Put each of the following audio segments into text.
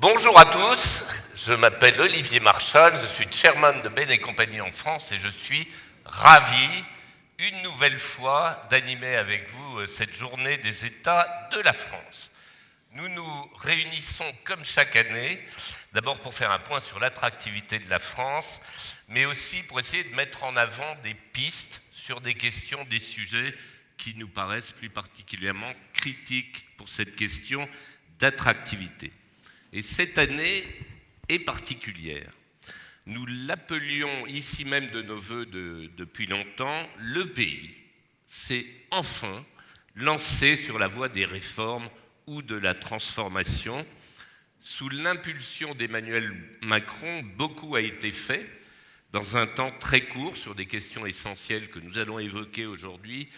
Bonjour à tous, je m'appelle Olivier Marchal, je suis chairman de Bain & Compagnie en France et je suis ravi une nouvelle fois d'animer avec vous cette journée des États de la France. Nous nous réunissons comme chaque année, d'abord pour faire un point sur l'attractivité de la France, mais aussi pour essayer de mettre en avant des pistes sur des questions, des sujets qui nous paraissent plus particulièrement critiques pour cette question d'attractivité. Et cette année est particulière. Nous l'appelions ici même de nos voeux depuis longtemps, le pays s'est enfin lancé sur la voie des réformes ou de la transformation. Sous l'impulsion d'Emmanuel Macron, beaucoup a été fait dans un temps très court sur des questions essentielles que nous allons évoquer aujourd'hui,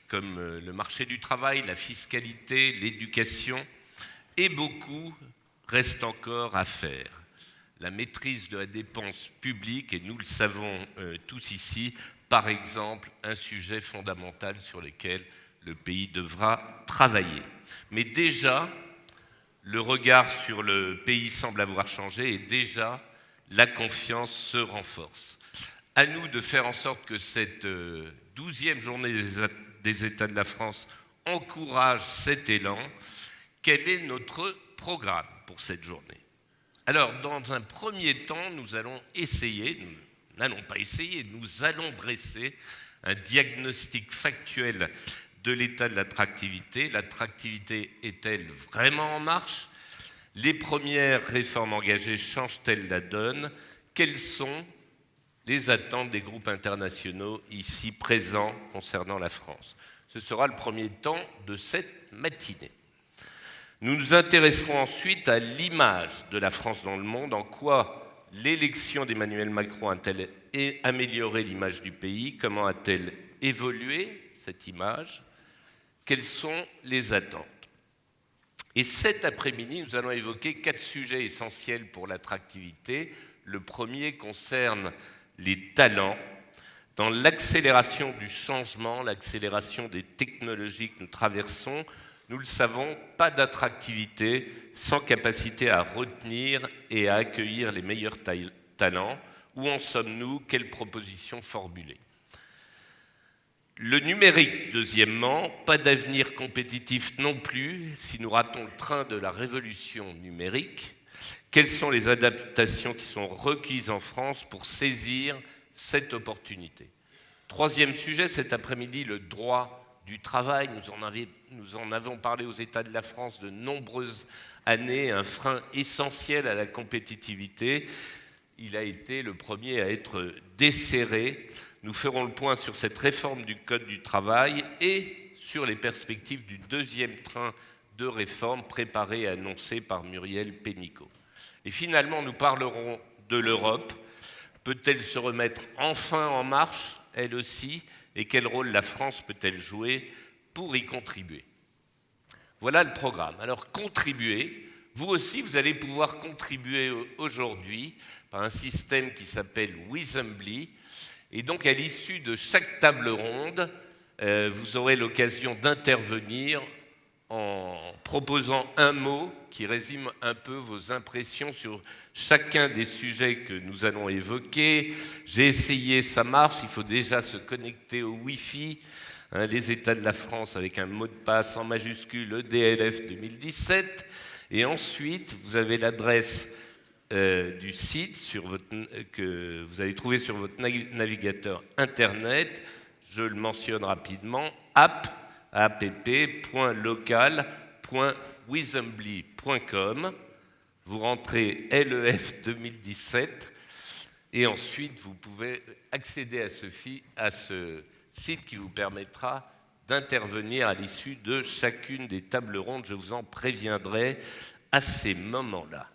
comme le marché du travail, la fiscalité, l'éducation, et beaucoup reste encore à faire. La maîtrise de la dépense publique, et nous le savons tous ici, par exemple, un sujet fondamental sur lequel le pays devra travailler. Mais déjà, le regard sur le pays semble avoir changé et déjà, la confiance se renforce. À nous de faire en sorte que cette 12e journée des États de la France encourage cet élan. Quel est notre programme pour cette journée? Alors, dans un premier temps, nous allons dresser un diagnostic factuel de l'état de l'attractivité. L'attractivité est-elle vraiment en marche? Les premières réformes engagées changent-elles la donne? Quelles sont les attentes des groupes internationaux ici présents concernant la France? Ce sera le premier temps de cette matinée. Nous nous intéresserons ensuite à l'image de la France dans le monde, en quoi l'élection d'Emmanuel Macron a-t-elle amélioré l'image du pays, comment a-t-elle évolué cette image, quelles sont les attentes. Et cet après-midi, nous allons évoquer 4 sujets essentiels pour l'attractivité. Le premier concerne les talents. Dans l'accélération du changement, l'accélération des technologies que nous traversons, nous le savons, pas d'attractivité sans capacité à retenir et à accueillir les meilleurs talents. Où en sommes-nous? Quelles propositions formuler? Le numérique, deuxièmement, pas d'avenir compétitif non plus si nous ratons le train de la révolution numérique. Quelles sont les adaptations qui sont requises en France pour saisir cette opportunité? Troisième sujet, cet après-midi, le droit du travail. Nous en avons parlé aux États de la France de nombreuses années, un frein essentiel à la compétitivité. Il a été le premier à être desserré. Nous ferons le point sur cette réforme du Code du travail et sur les perspectives du deuxième train de réforme préparé et annoncé par Muriel Pénicaud. Et finalement, nous parlerons de l'Europe. Peut-elle se remettre enfin en marche, elle aussi, et quel rôle la France peut-elle jouer pour y contribuer? Voilà le programme. Alors, contribuer, vous aussi, vous allez pouvoir contribuer aujourd'hui par un système qui s'appelle Weasombly. Et donc, à l'issue de chaque table ronde, vous aurez l'occasion d'intervenir en proposant un mot qui résume un peu vos impressions sur chacun des sujets que nous allons évoquer. J'ai essayé, ça marche, il faut déjà se connecter au Wi-Fi, les États de la France avec un mot de passe en majuscule EDLF 2017. Et ensuite, vous avez l'adresse du site que vous allez trouver sur votre navigateur Internet. Je le mentionne rapidement, app.local.weasombly.com. Vous rentrez LEF 2017 et ensuite vous pouvez accéder à ce site qui vous permettra d'intervenir à l'issue de chacune des tables rondes. Je vous en préviendrai à ces moments-là.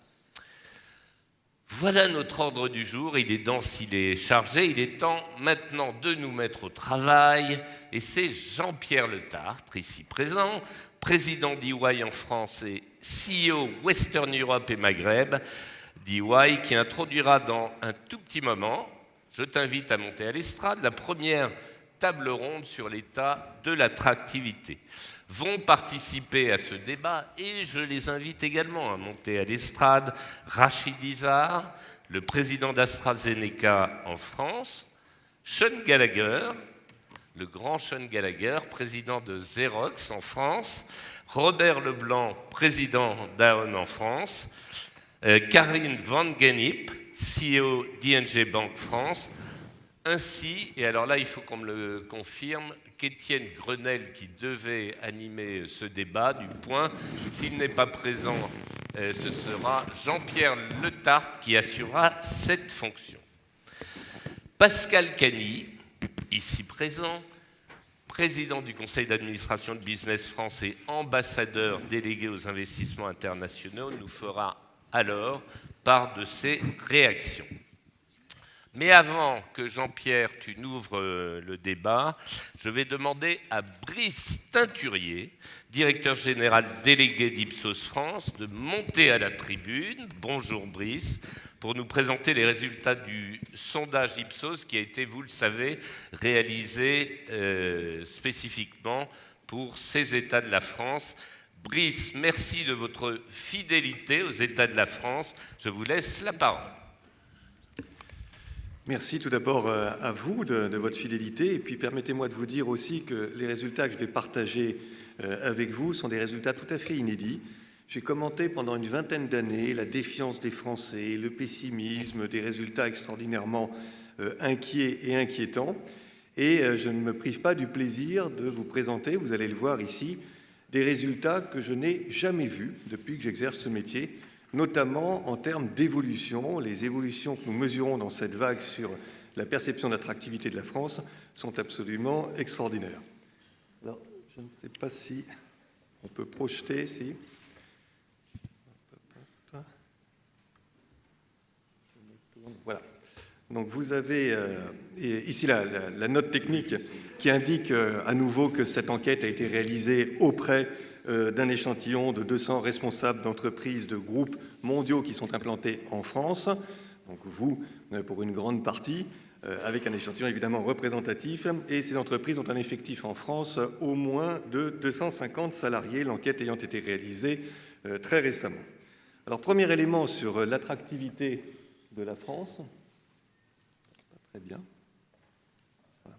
Voilà notre ordre du jour, il est dense, il est chargé, il est temps maintenant de nous mettre au travail et c'est Jean-Pierre Letartre, ici présent, président d'EY en France et CEO Western Europe et Maghreb d'EY qui introduira dans un tout petit moment, je t'invite à monter à l'estrade, la première table ronde sur l'état de l'attractivité. Vont participer à ce débat, et je les invite également à monter à l'estrade, Rachid Izar, le président d'AstraZeneca en France, Sean Gallagher, le grand Sean Gallagher, président de Xerox en France, Robert Leblanc, président d'Aon en France, Karine Van Gennip, CEO d'ING Bank France, ainsi, et alors là il faut qu'on me le confirme, qu'Étienne Grenelle, qui devait animer ce débat, du point, s'il n'est pas présent, ce sera Jean-Pierre Letarte qui assurera cette fonction. Pascal Cany, ici présent, président du conseil d'administration de Business France et ambassadeur délégué aux investissements internationaux, nous fera alors part de ses réactions. Mais avant que Jean-Pierre, tu n'ouvres le débat, je vais demander à Brice Teinturier, directeur général délégué d'Ipsos France, de monter à la tribune. Bonjour Brice, pour nous présenter les résultats du sondage Ipsos qui a été, vous le savez, réalisé spécifiquement pour ces États de la France. Brice, merci de votre fidélité aux États de la France. Je vous laisse la parole. Merci tout d'abord à vous de votre fidélité, et puis permettez-moi de vous dire aussi que les résultats que je vais partager avec vous sont des résultats tout à fait inédits. J'ai commenté pendant une vingtaine d'années la défiance des Français, le pessimisme, des résultats extraordinairement inquiets et inquiétants, et je ne me prive pas du plaisir de vous présenter, vous allez le voir ici, des résultats que je n'ai jamais vus depuis que j'exerce ce métier, notamment en termes d'évolution. Les évolutions que nous mesurons dans cette vague sur la perception d'attractivité de la France sont absolument extraordinaires. Alors, je ne sais pas si on peut projeter, si. Voilà. Donc vous avez ici la note technique qui indique à nouveau que cette enquête a été réalisée auprès d'un échantillon de 200 responsables d'entreprises, de groupes mondiaux qui sont implantés en France. Donc vous, pour une grande partie, avec un échantillon évidemment représentatif. Et ces entreprises ont un effectif en France au moins de 250 salariés, l'enquête ayant été réalisée très récemment. Alors, premier élément sur l'attractivité de la France. Très bien. Voilà.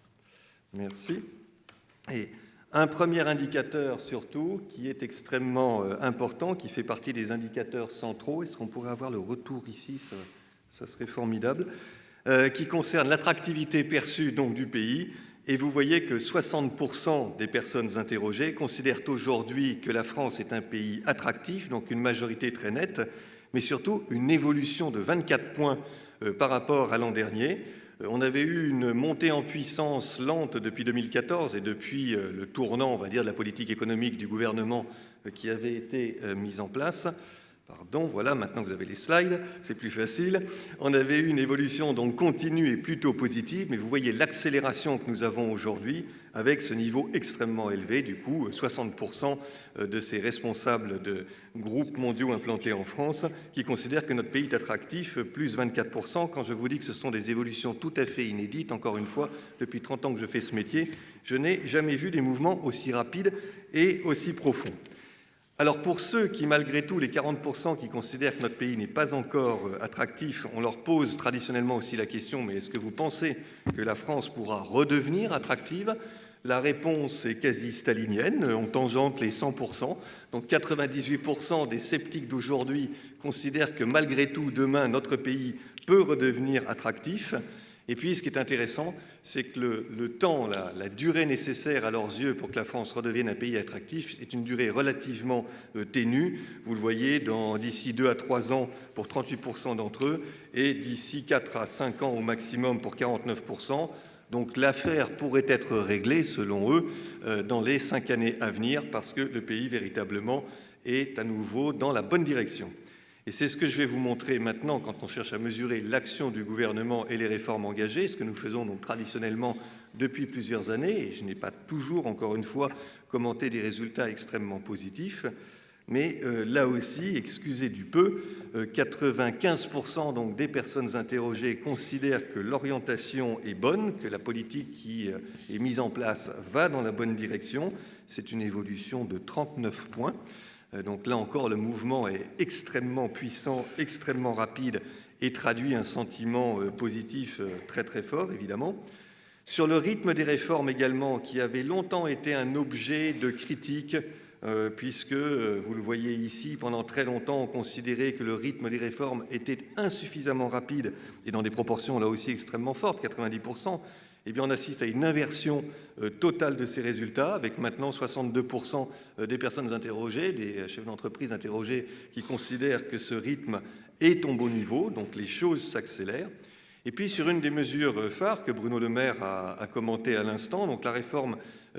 Merci. Et un premier indicateur surtout qui est extrêmement important, qui fait partie des indicateurs centraux. Est-ce qu'on pourrait avoir le retour ici? Ça serait formidable. Qui concerne l'attractivité perçue donc du pays. Et vous voyez que 60% des personnes interrogées considèrent aujourd'hui que la France est un pays attractif, donc une majorité très nette, mais surtout une évolution de 24 points par rapport à l'an dernier. On avait eu une montée en puissance lente depuis 2014 et depuis le tournant, on va dire, de la politique économique du gouvernement qui avait été mise en place. Pardon, voilà, maintenant vous avez les slides, c'est plus facile. On avait eu une évolution donc continue et plutôt positive, mais vous voyez l'accélération que nous avons aujourd'hui avec ce niveau extrêmement élevé. Du coup, 60% de ces responsables de groupes mondiaux implantés en France qui considèrent que notre pays est attractif, plus 24%. Quand je vous dis que ce sont des évolutions tout à fait inédites, encore une fois, depuis 30 ans que je fais ce métier, je n'ai jamais vu des mouvements aussi rapides et aussi profonds. Alors pour ceux qui, malgré tout, les 40% qui considèrent que notre pays n'est pas encore attractif, on leur pose traditionnellement aussi la question, mais est-ce que vous pensez que la France pourra redevenir attractive? La réponse est quasi stalinienne, on tangente les 100%, donc 98% des sceptiques d'aujourd'hui considèrent que malgré tout, demain, notre pays peut redevenir attractif. Et puis, ce qui est intéressant, c'est que le temps, la durée nécessaire à leurs yeux pour que la France redevienne un pays attractif est une durée relativement ténue. Vous le voyez, d'ici 2 à 3 ans pour 38% d'entre eux et d'ici 4 à 5 ans au maximum pour 49%. Donc l'affaire pourrait être réglée, selon eux, dans les 5 années à venir parce que le pays, véritablement, est à nouveau dans la bonne direction. Et c'est ce que je vais vous montrer maintenant quand on cherche à mesurer l'action du gouvernement et les réformes engagées, ce que nous faisons donc traditionnellement depuis plusieurs années, et je n'ai pas toujours, encore une fois, commenté des résultats extrêmement positifs. Mais là aussi, excusez du peu, 95% donc des personnes interrogées considèrent que l'orientation est bonne, que la politique qui est mise en place va dans la bonne direction. C'est une évolution de 39 points. Donc là encore, le mouvement est extrêmement puissant, extrêmement rapide et traduit un sentiment positif très très fort, évidemment. Sur le rythme des réformes également, qui avait longtemps été un objet de critique, puisque, vous le voyez ici, pendant très longtemps, on considérait que le rythme des réformes était insuffisamment rapide et dans des proportions là aussi extrêmement fortes, 90%. Eh bien, on assiste à une inversion totale de ces résultats, avec maintenant 62% des personnes interrogées, des chefs d'entreprise interrogés, qui considèrent que ce rythme est au bon niveau, donc les choses s'accélèrent. Et puis, sur une des mesures phares que Bruno Le Maire a commentées à l'instant, donc la réforme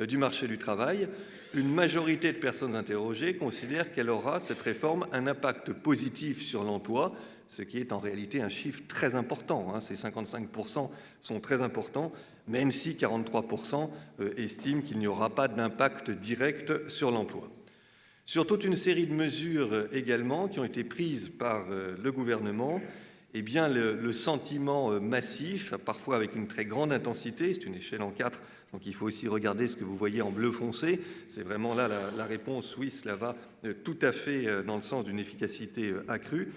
du marché du travail, une majorité de personnes interrogées considèrent qu'elle aura, cette réforme, un impact positif sur l'emploi, ce qui est en réalité un chiffre très important. Ces 55% sont très importants, même si 43% estiment qu'il n'y aura pas d'impact direct sur l'emploi. Sur toute une série de mesures également qui ont été prises par le gouvernement, eh bien, le sentiment massif, parfois avec une très grande intensité, c'est une échelle en 4, donc il faut aussi regarder ce que vous voyez en bleu foncé, c'est vraiment là la réponse, oui, cela va tout à fait dans le sens d'une efficacité accrue.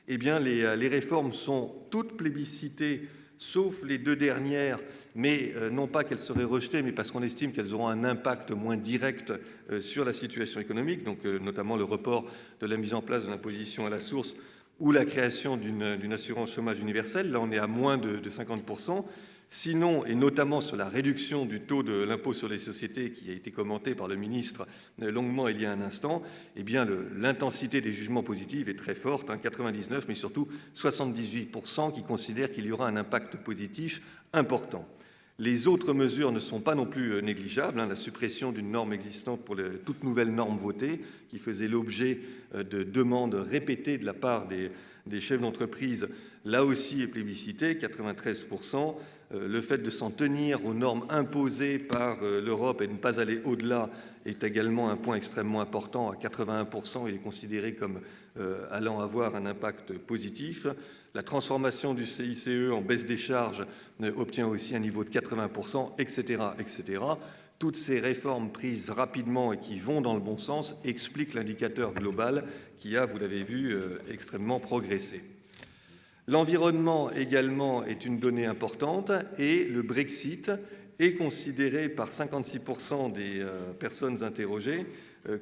Eh bien, les réformes sont toutes plébiscitées, sauf les deux dernières, mais non pas qu'elles seraient rejetées, mais parce qu'on estime qu'elles auront un impact moins direct sur la situation économique, donc notamment le report de la mise en place de l'imposition à la source ou la création d'une assurance chômage universelle. Là, on est à moins de 50%. Sinon, et notamment sur la réduction du taux de l'impôt sur les sociétés qui a été commenté par le ministre longuement il y a un instant, eh bien l'intensité des jugements positifs est très forte, 99, mais surtout 78% qui considèrent qu'il y aura un impact positif important. Les autres mesures ne sont pas non plus négligeables. La suppression d'une norme existante pour toute nouvelle norme votée, qui faisait l'objet de demandes répétées de la part des chefs d'entreprise, là aussi est plébiscité, 93%. Le fait de s'en tenir aux normes imposées par l'Europe et de ne pas aller au-delà est également un point extrêmement important. À 81%, il est considéré comme allant avoir un impact positif. La transformation du CICE en baisse des charges obtient aussi un niveau de 80%, etc., etc. Toutes ces réformes prises rapidement et qui vont dans le bon sens expliquent l'indicateur global qui a, vous l'avez vu, extrêmement progressé. L'environnement également est une donnée importante et le Brexit est considéré par 56% des personnes interrogées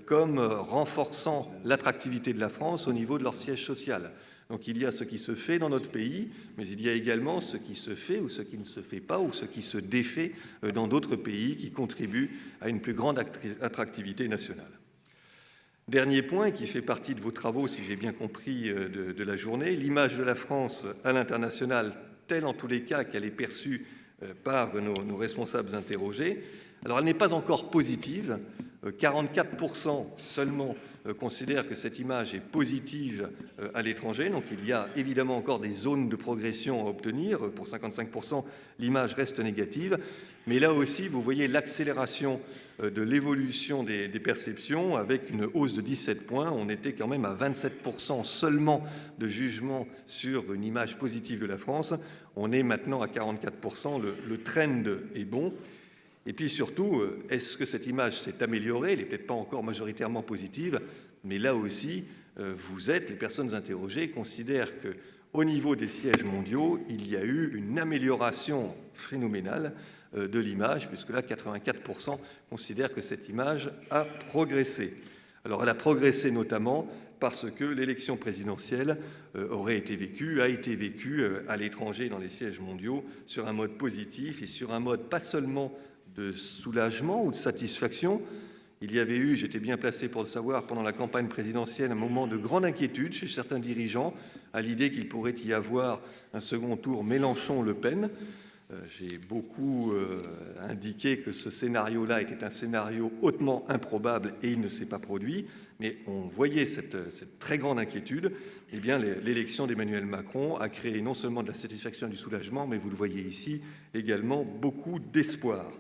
comme renforçant l'attractivité de la France au niveau de leur siège social. Donc il y a ce qui se fait dans notre pays, mais il y a également ce qui se fait ou ce qui ne se fait pas ou ce qui se défait dans d'autres pays qui contribuent à une plus grande attractivité nationale. Dernier point qui fait partie de vos travaux, si j'ai bien compris, de la journée, l'image de la France à l'international, telle en tous les cas qu'elle est perçue par nos responsables interrogés. Alors elle n'est pas encore positive, 44% seulement considèrent que cette image est positive à l'étranger, donc il y a évidemment encore des zones de progression à obtenir. Pour 55%, l'image reste négative, mais là aussi, vous voyez l'accélération de l'évolution des perceptions avec une hausse de 17 points. On était quand même à 27% seulement de jugement sur une image positive de la France. On est maintenant à 44%, le trend est bon. Et puis surtout, est-ce que cette image s'est améliorée? Elle n'est peut-être pas encore majoritairement positive, mais là aussi, les personnes interrogées considèrent qu'au niveau des sièges mondiaux, il y a eu une amélioration phénoménale de l'image, puisque là, 84% considèrent que cette image a progressé. Alors, elle a progressé notamment parce que l'élection présidentielle a été vécue à l'étranger dans les sièges mondiaux sur un mode positif et sur un mode pas seulement de soulagement ou de satisfaction. Il y avait eu, j'étais bien placé pour le savoir, pendant la campagne présidentielle, un moment de grande inquiétude chez certains dirigeants à l'idée qu'il pourrait y avoir un second tour Mélenchon-Le Pen. J'ai beaucoup indiqué que ce scénario-là était un scénario hautement improbable et il ne s'est pas produit, mais on voyait cette très grande inquiétude. Eh bien, l'élection d'Emmanuel Macron a créé non seulement de la satisfaction et du soulagement, mais vous le voyez ici, également beaucoup d'espoir.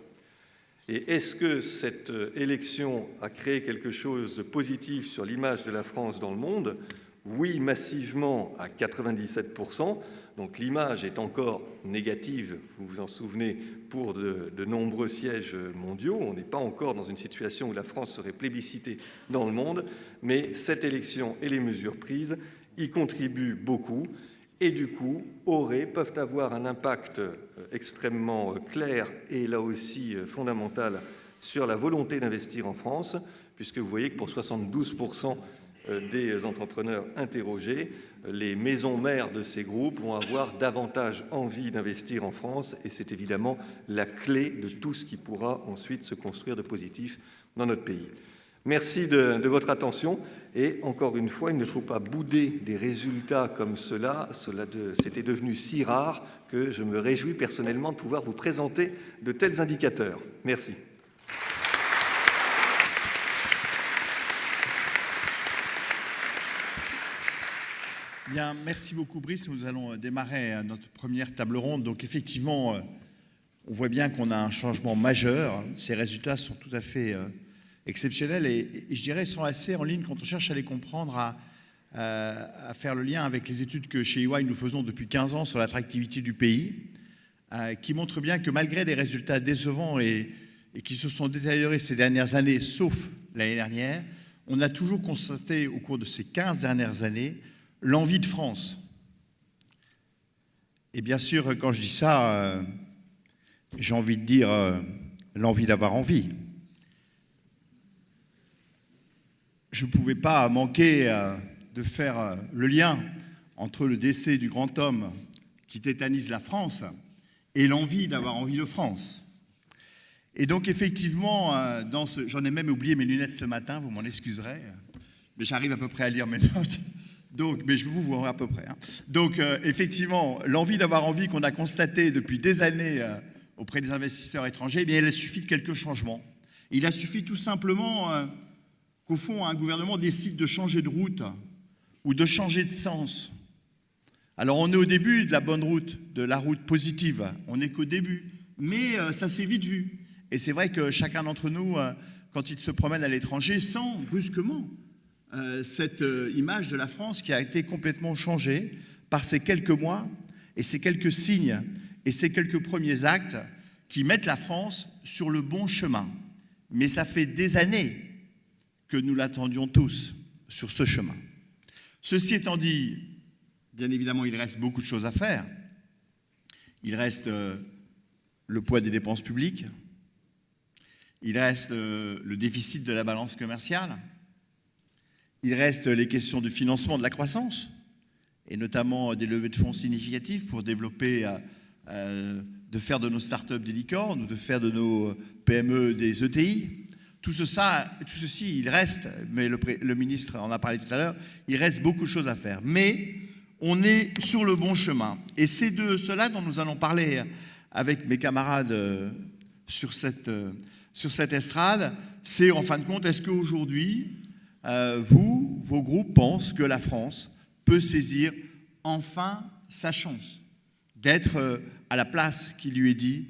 Et est-ce que cette élection a créé quelque chose de positif sur l'image de la France dans le monde? Oui, massivement, à 97%. Donc l'image est encore négative, vous vous en souvenez, pour de nombreux sièges mondiaux. On n'est pas encore dans une situation où la France serait plébiscitée dans le monde, mais cette élection et les mesures prises y contribuent beaucoup et du coup peuvent avoir un impact extrêmement clair et là aussi fondamental sur la volonté d'investir en France, puisque vous voyez que pour 72% des entrepreneurs interrogés, les maisons mères de ces groupes vont avoir davantage envie d'investir en France et c'est évidemment la clé de tout ce qui pourra ensuite se construire de positif dans notre pays. Merci de votre attention et encore une fois, il ne faut pas bouder des résultats comme cela. C'était devenu si rare que je me réjouis personnellement de pouvoir vous présenter de tels indicateurs. Merci. Bien, merci beaucoup Brice. Nous allons démarrer notre première table ronde. Donc effectivement, on voit bien qu'on a un changement majeur. Ces résultats sont tout à fait exceptionnels et je dirais sont assez en ligne quand on cherche à les comprendre, à faire le lien avec les études que chez EY nous faisons depuis 15 ans sur l'attractivité du pays, qui montrent bien que malgré des résultats décevants et qui se sont détériorés ces dernières années, sauf l'année dernière, on a toujours constaté au cours de ces 15 dernières années l'envie de France. Et bien sûr, quand je dis ça, j'ai envie de dire l'envie d'avoir envie. Je ne pouvais pas manquer de faire le lien entre le décès du grand homme qui tétanise la France et l'envie d'avoir envie de France. Et donc effectivement, j'en ai même oublié mes lunettes ce matin, vous m'en excuserez, mais j'arrive à peu près à lire mes notes. Donc, mais je vous vois à peu près. Donc, effectivement, l'envie d'avoir envie qu'on a constatée depuis des années auprès des investisseurs étrangers, eh bien, il a suffi de quelques changements. Il a suffi tout simplement qu'au fond, un gouvernement décide de changer de route ou de changer de sens. Alors, on est au début de la bonne route, de la route positive. On n'est qu'au début. Mais ça s'est vite vu. Et c'est vrai que chacun d'entre nous, quand il se promène à l'étranger, sent brusquement cette image de la France qui a été complètement changée par ces quelques mois et ces quelques signes et ces quelques premiers actes qui mettent la France sur le bon chemin. Mais ça fait des années que nous l'attendions tous sur ce chemin. Ceci étant dit, bien évidemment, il reste beaucoup de choses à faire. Il reste le poids des dépenses publiques, il reste le déficit de la balance commerciale, il reste les questions de financement de la croissance, et notamment des levées de fonds significatives pour développer, de faire de nos startups des licornes ou de faire de nos PME des ETI. Tout ceci, il reste, mais le ministre en a parlé tout à l'heure, il reste beaucoup de choses à faire. Mais on est sur le bon chemin. Et c'est de cela dont nous allons parler avec mes camarades sur cette estrade. C'est en fin de compte, est-ce qu'aujourd'hui, vos groupes pensent que la France peut saisir enfin sa chance d'être à la place qui lui est due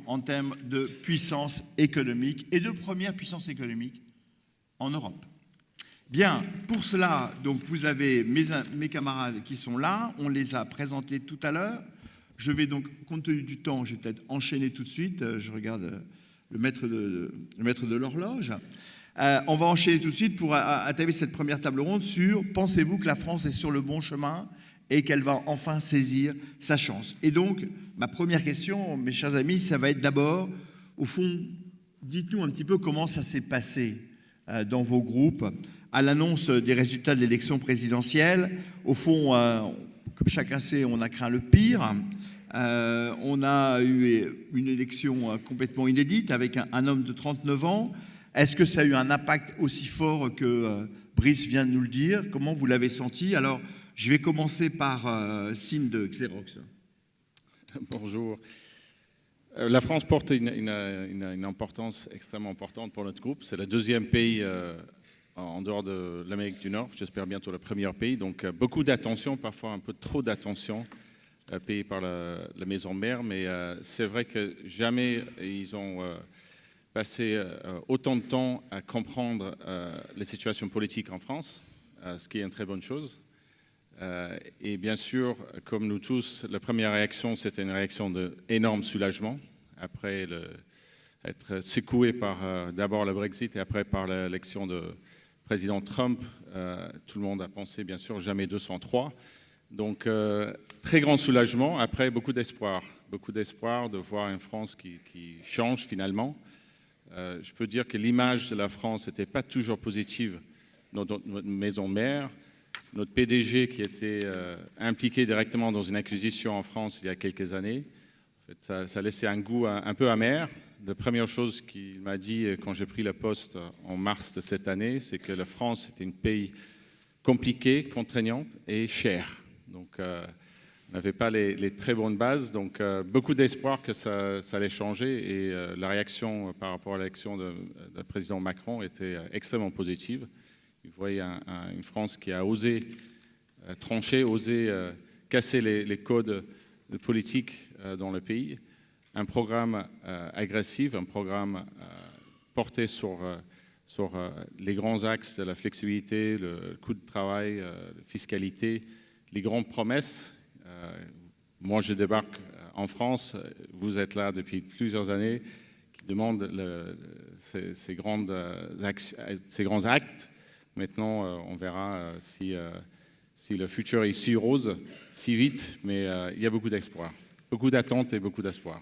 en termes de puissance économique et de première puissance économique en Europe. Bien, pour cela, donc vous avez mes camarades qui sont là, on les a présentés tout à l'heure. Je vais donc, compte tenu du temps, je vais peut-être enchaîner tout de suite. Je regarde le maître de l'horloge. On va enchaîner tout de suite pour attaquer cette première table ronde sur « Pensez-vous que la France est sur le bon chemin et qu'elle va enfin saisir sa chance ?» Et donc, ma première question, mes chers amis, ça va être d'abord, au fond, dites-nous un petit peu comment ça s'est passé dans vos groupes à l'annonce des résultats de l'élection présidentielle. Au fond, comme chacun sait, on a craint le pire. On a eu une élection complètement inédite avec un homme de 39 ans. Est-ce que ça a eu un impact aussi fort que Brice vient de nous le dire? Comment vous l'avez senti? Alors, je vais commencer par Sim de Xerox. Bonjour. La France porte une importance extrêmement importante pour notre groupe. C'est le deuxième pays en dehors de l'Amérique du Nord. J'espère bientôt le premier pays. Donc, beaucoup d'attention, parfois un peu trop d'attention payés par la maison mère, mais c'est vrai que jamais ils ont passé autant de temps à comprendre les situations politiques en France, ce qui est une très bonne chose. Et bien sûr, comme nous tous, la première réaction, c'était une réaction d'énorme soulagement, après être secoué par d'abord le Brexit et après par l'élection de président Trump. Tout le monde a pensé, bien sûr, jamais 203. Donc, très grand soulagement, après beaucoup d'espoir de voir une France qui change finalement. Je peux dire que l'image de la France n'était pas toujours positive dans notre maison mère. Notre PDG qui était impliqué directement dans une acquisition en France il y a quelques années, en fait, ça laissait un goût un peu amer. La première chose qu'il m'a dit quand j'ai pris le poste en mars de cette année, c'est que la France était un pays compliqué, contraignant et cher. Donc, on n'avait pas les très bonnes bases, donc beaucoup d'espoir que ça allait changer et la réaction par rapport à l'élection de président Macron était extrêmement positive. Vous voyez une France qui a osé trancher, osé casser les codes de politique dans le pays, un programme agressif, un programme porté sur les grands axes de la flexibilité, le coût de travail, la fiscalité, les grandes promesses. Moi, je débarque en France, vous êtes là depuis plusieurs années, qui demandent ces grands actes. Maintenant, on verra si le futur est si rose, si vite, mais il y a beaucoup d'espoir, beaucoup d'attentes et beaucoup d'espoir.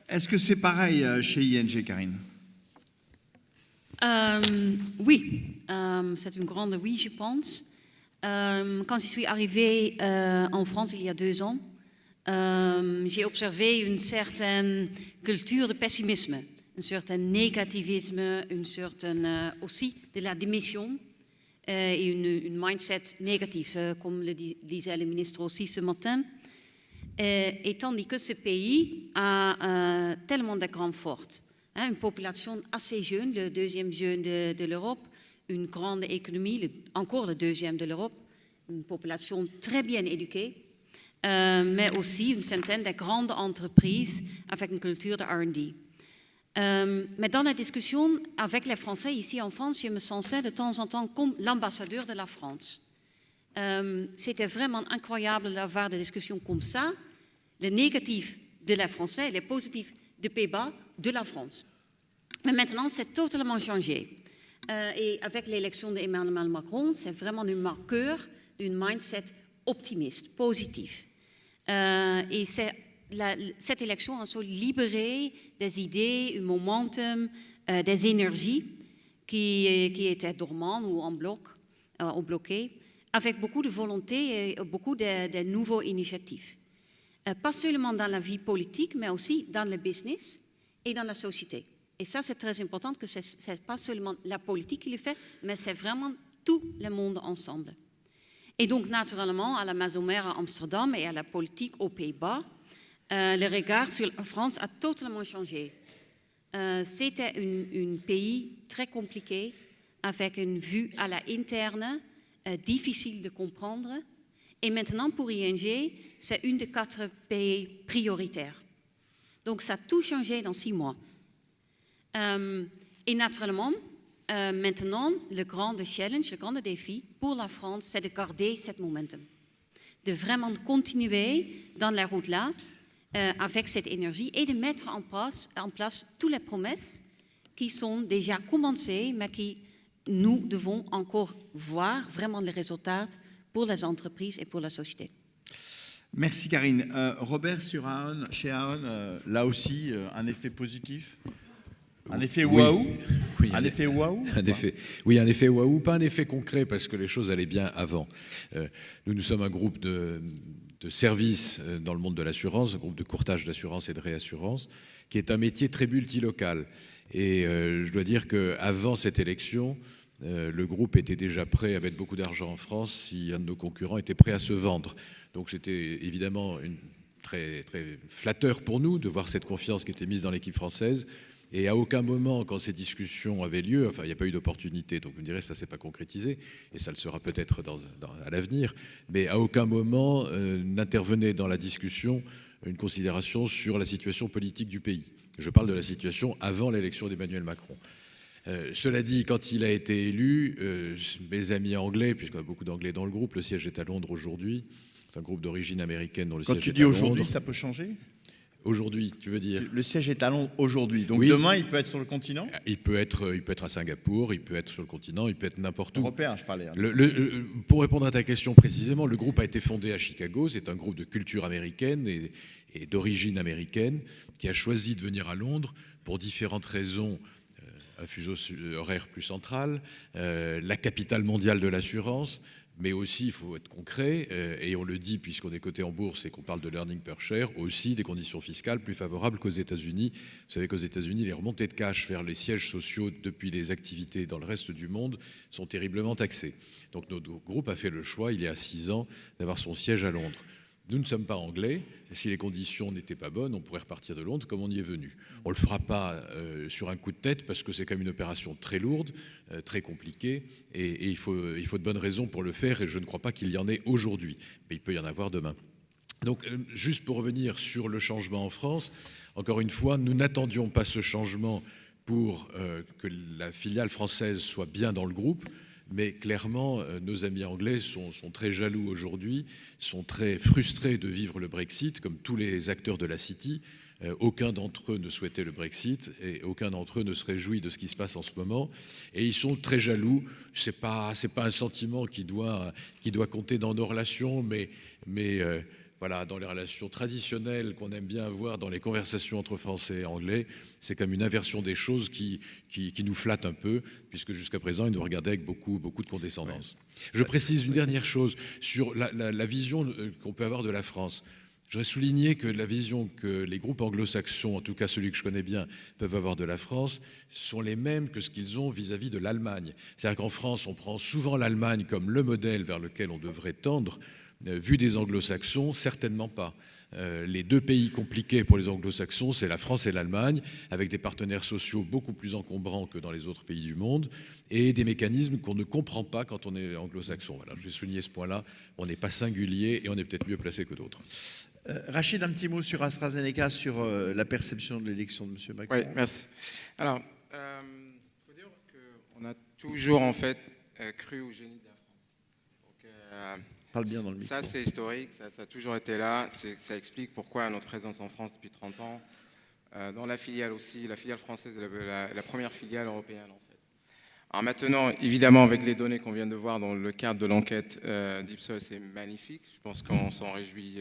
Est-ce que c'est pareil chez ING, Karine? Oui, c'est une grande oui, je pense. Quand je suis arrivée en France il y a 2 ans, j'ai observé une certaine culture de pessimisme, un certain négativisme, une certaine aussi de la démission et une mindset négative, comme le disait le ministre aussi ce matin. Et tandis que ce pays a tellement de grandes forces, une population assez jeune, le 2e jeune de l'Europe, une grande économie, encore le 2e de l'Europe, une population très bien éduquée, mais aussi une centaine de grandes entreprises avec une culture de R&D. Mais dans la discussion avec les Français ici en France, je me sentais de temps en temps comme l'ambassadeur de la France. C'était vraiment incroyable d'avoir des discussions comme ça, le négatif de la Français, le positif des Pays-Bas de la France. Mais maintenant, c'est totalement changé. Et avec l'élection d'Emmanuel Macron, c'est vraiment un marqueur d'une mindset optimiste, positif. Et cette élection a libéré des idées, un momentum, des énergies qui étaient dormantes ou en bloc, ou bloquées, avec beaucoup de volonté et beaucoup de nouvelles initiatives. Pas seulement dans la vie politique, mais aussi dans le business et dans la société. Et ça, c'est très important, que ce n'est pas seulement la politique qui le fait, mais c'est vraiment tout le monde ensemble. Et donc, naturellement, à la maison mère à Amsterdam et à la politique aux Pays-Bas, le regard sur la France a totalement changé. C'était un pays très compliqué, avec une vue à l'interne, difficile de comprendre. Et maintenant, pour ING, c'est une des 4 pays prioritaires. Donc, ça a tout changé dans 6 mois. Et naturellement, maintenant, le grand challenge, le grand défi pour la France, c'est de garder ce momentum. De vraiment continuer dans la route-là, avec cette énergie, et de mettre en place toutes les promesses qui sont déjà commencées, mais qui nous devons encore voir vraiment les résultats pour les entreprises et pour la société. Merci Karine. Robert, chez Aon, là aussi, un effet positif? Un effet waouh? Oui, un effet waouh? Oui, un effet waouh, pas un effet concret parce que les choses allaient bien avant. Nous sommes un groupe de services dans le monde de l'assurance, un groupe de courtage d'assurance et de réassurance, qui est un métier très multilocal. Et je dois dire qu'avant cette élection, le groupe était déjà prêt à mettre beaucoup d'argent en France si un de nos concurrents était prêt à se vendre. Donc c'était évidemment très, très flatteur pour nous de voir cette confiance qui était mise dans l'équipe française. Et à aucun moment, quand ces discussions avaient lieu, enfin, il n'y a pas eu d'opportunité, donc vous me direz, ça ne s'est pas concrétisé, et ça le sera peut-être à l'avenir, mais à aucun moment n'intervenait dans la discussion une considération sur la situation politique du pays. Je parle de la situation avant l'élection d'Emmanuel Macron. Cela dit, quand il a été élu, mes amis anglais, puisqu'on a beaucoup d'anglais dans le groupe, le siège est à Londres aujourd'hui, c'est un groupe d'origine américaine dont le siège est à Londres. Quand tu dis aujourd'hui, ça peut changer ? Aujourd'hui, tu veux dire? Le siège est à Londres aujourd'hui. Donc oui. Demain, il peut être sur le continent? Il peut être à Singapour, il peut être sur le continent, il peut être n'importe où. Européen, je parlais. Pour répondre à ta question précisément, le groupe a été fondé à Chicago. C'est un groupe de culture américaine et d'origine américaine qui a choisi de venir à Londres pour différentes raisons. Un fuseau horaire plus central, la capitale mondiale de l'assurance, mais aussi, il faut être concret, et on le dit puisqu'on est coté en bourse et qu'on parle de l'earning per share, aussi des conditions fiscales plus favorables qu'aux États-Unis. Vous savez qu'aux États-Unis, les remontées de cash vers les sièges sociaux depuis les activités dans le reste du monde sont terriblement taxées. Donc notre groupe a fait le choix, il y a 6 ans, d'avoir son siège à Londres. Nous ne sommes pas anglais. Si les conditions n'étaient pas bonnes, on pourrait repartir de Londres comme on y est venu. On ne le fera pas sur un coup de tête parce que c'est quand même une opération très lourde, très compliquée, et il faut de bonnes raisons pour le faire, et je ne crois pas qu'il y en ait aujourd'hui, mais il peut y en avoir demain. Donc, juste pour revenir sur le changement en France, encore une fois, nous n'attendions pas ce changement pour que la filiale française soit bien dans le groupe. Mais clairement, nos amis anglais sont très jaloux aujourd'hui, sont très frustrés de vivre le Brexit, comme tous les acteurs de la City. Aucun d'entre eux ne souhaitait le Brexit et aucun d'entre eux ne se réjouit de ce qui se passe en ce moment. Et ils sont très jaloux. C'est pas un sentiment qui doit compter dans nos relations, mais voilà, dans les relations traditionnelles qu'on aime bien avoir dans les conversations entre Français et Anglais, c'est comme une inversion des choses qui nous flatte un peu, puisque jusqu'à présent, ils nous regardaient avec beaucoup de condescendance. Ouais. Je précise une dernière chose sur la vision qu'on peut avoir de la France. Je voudrais souligner que la vision que les groupes anglo-saxons, en tout cas celui que je connais bien, peuvent avoir de la France, sont les mêmes que ce qu'ils ont vis-à-vis de l'Allemagne. C'est-à-dire qu'en France, on prend souvent l'Allemagne comme le modèle vers lequel on devrait tendre. Vu des anglo-saxons, certainement pas. Les deux pays compliqués pour les anglo-saxons, c'est la France et l'Allemagne, avec des partenaires sociaux beaucoup plus encombrants que dans les autres pays du monde, et des mécanismes qu'on ne comprend pas quand on est anglo-saxon. Voilà, je vais souligner ce point-là. On n'est pas singulier et on est peut-être mieux placé que d'autres. Rachid, un petit mot sur AstraZeneca, sur la perception de l'élection de M. Macron. Oui, merci. Alors, il faut dire qu'on a toujours en fait cru au génie de la France. Donc, parle bien dans le micro. Ça, c'est historique, ça a toujours été là. Ça explique pourquoi notre présence en France depuis 30 ans. Dans la filiale aussi, la filiale française est la première filiale européenne en fait. Alors maintenant, évidemment, avec les données qu'on vient de voir dans le cadre de l'enquête d'Ipsos, c'est magnifique. Je pense qu'on s'en réjouit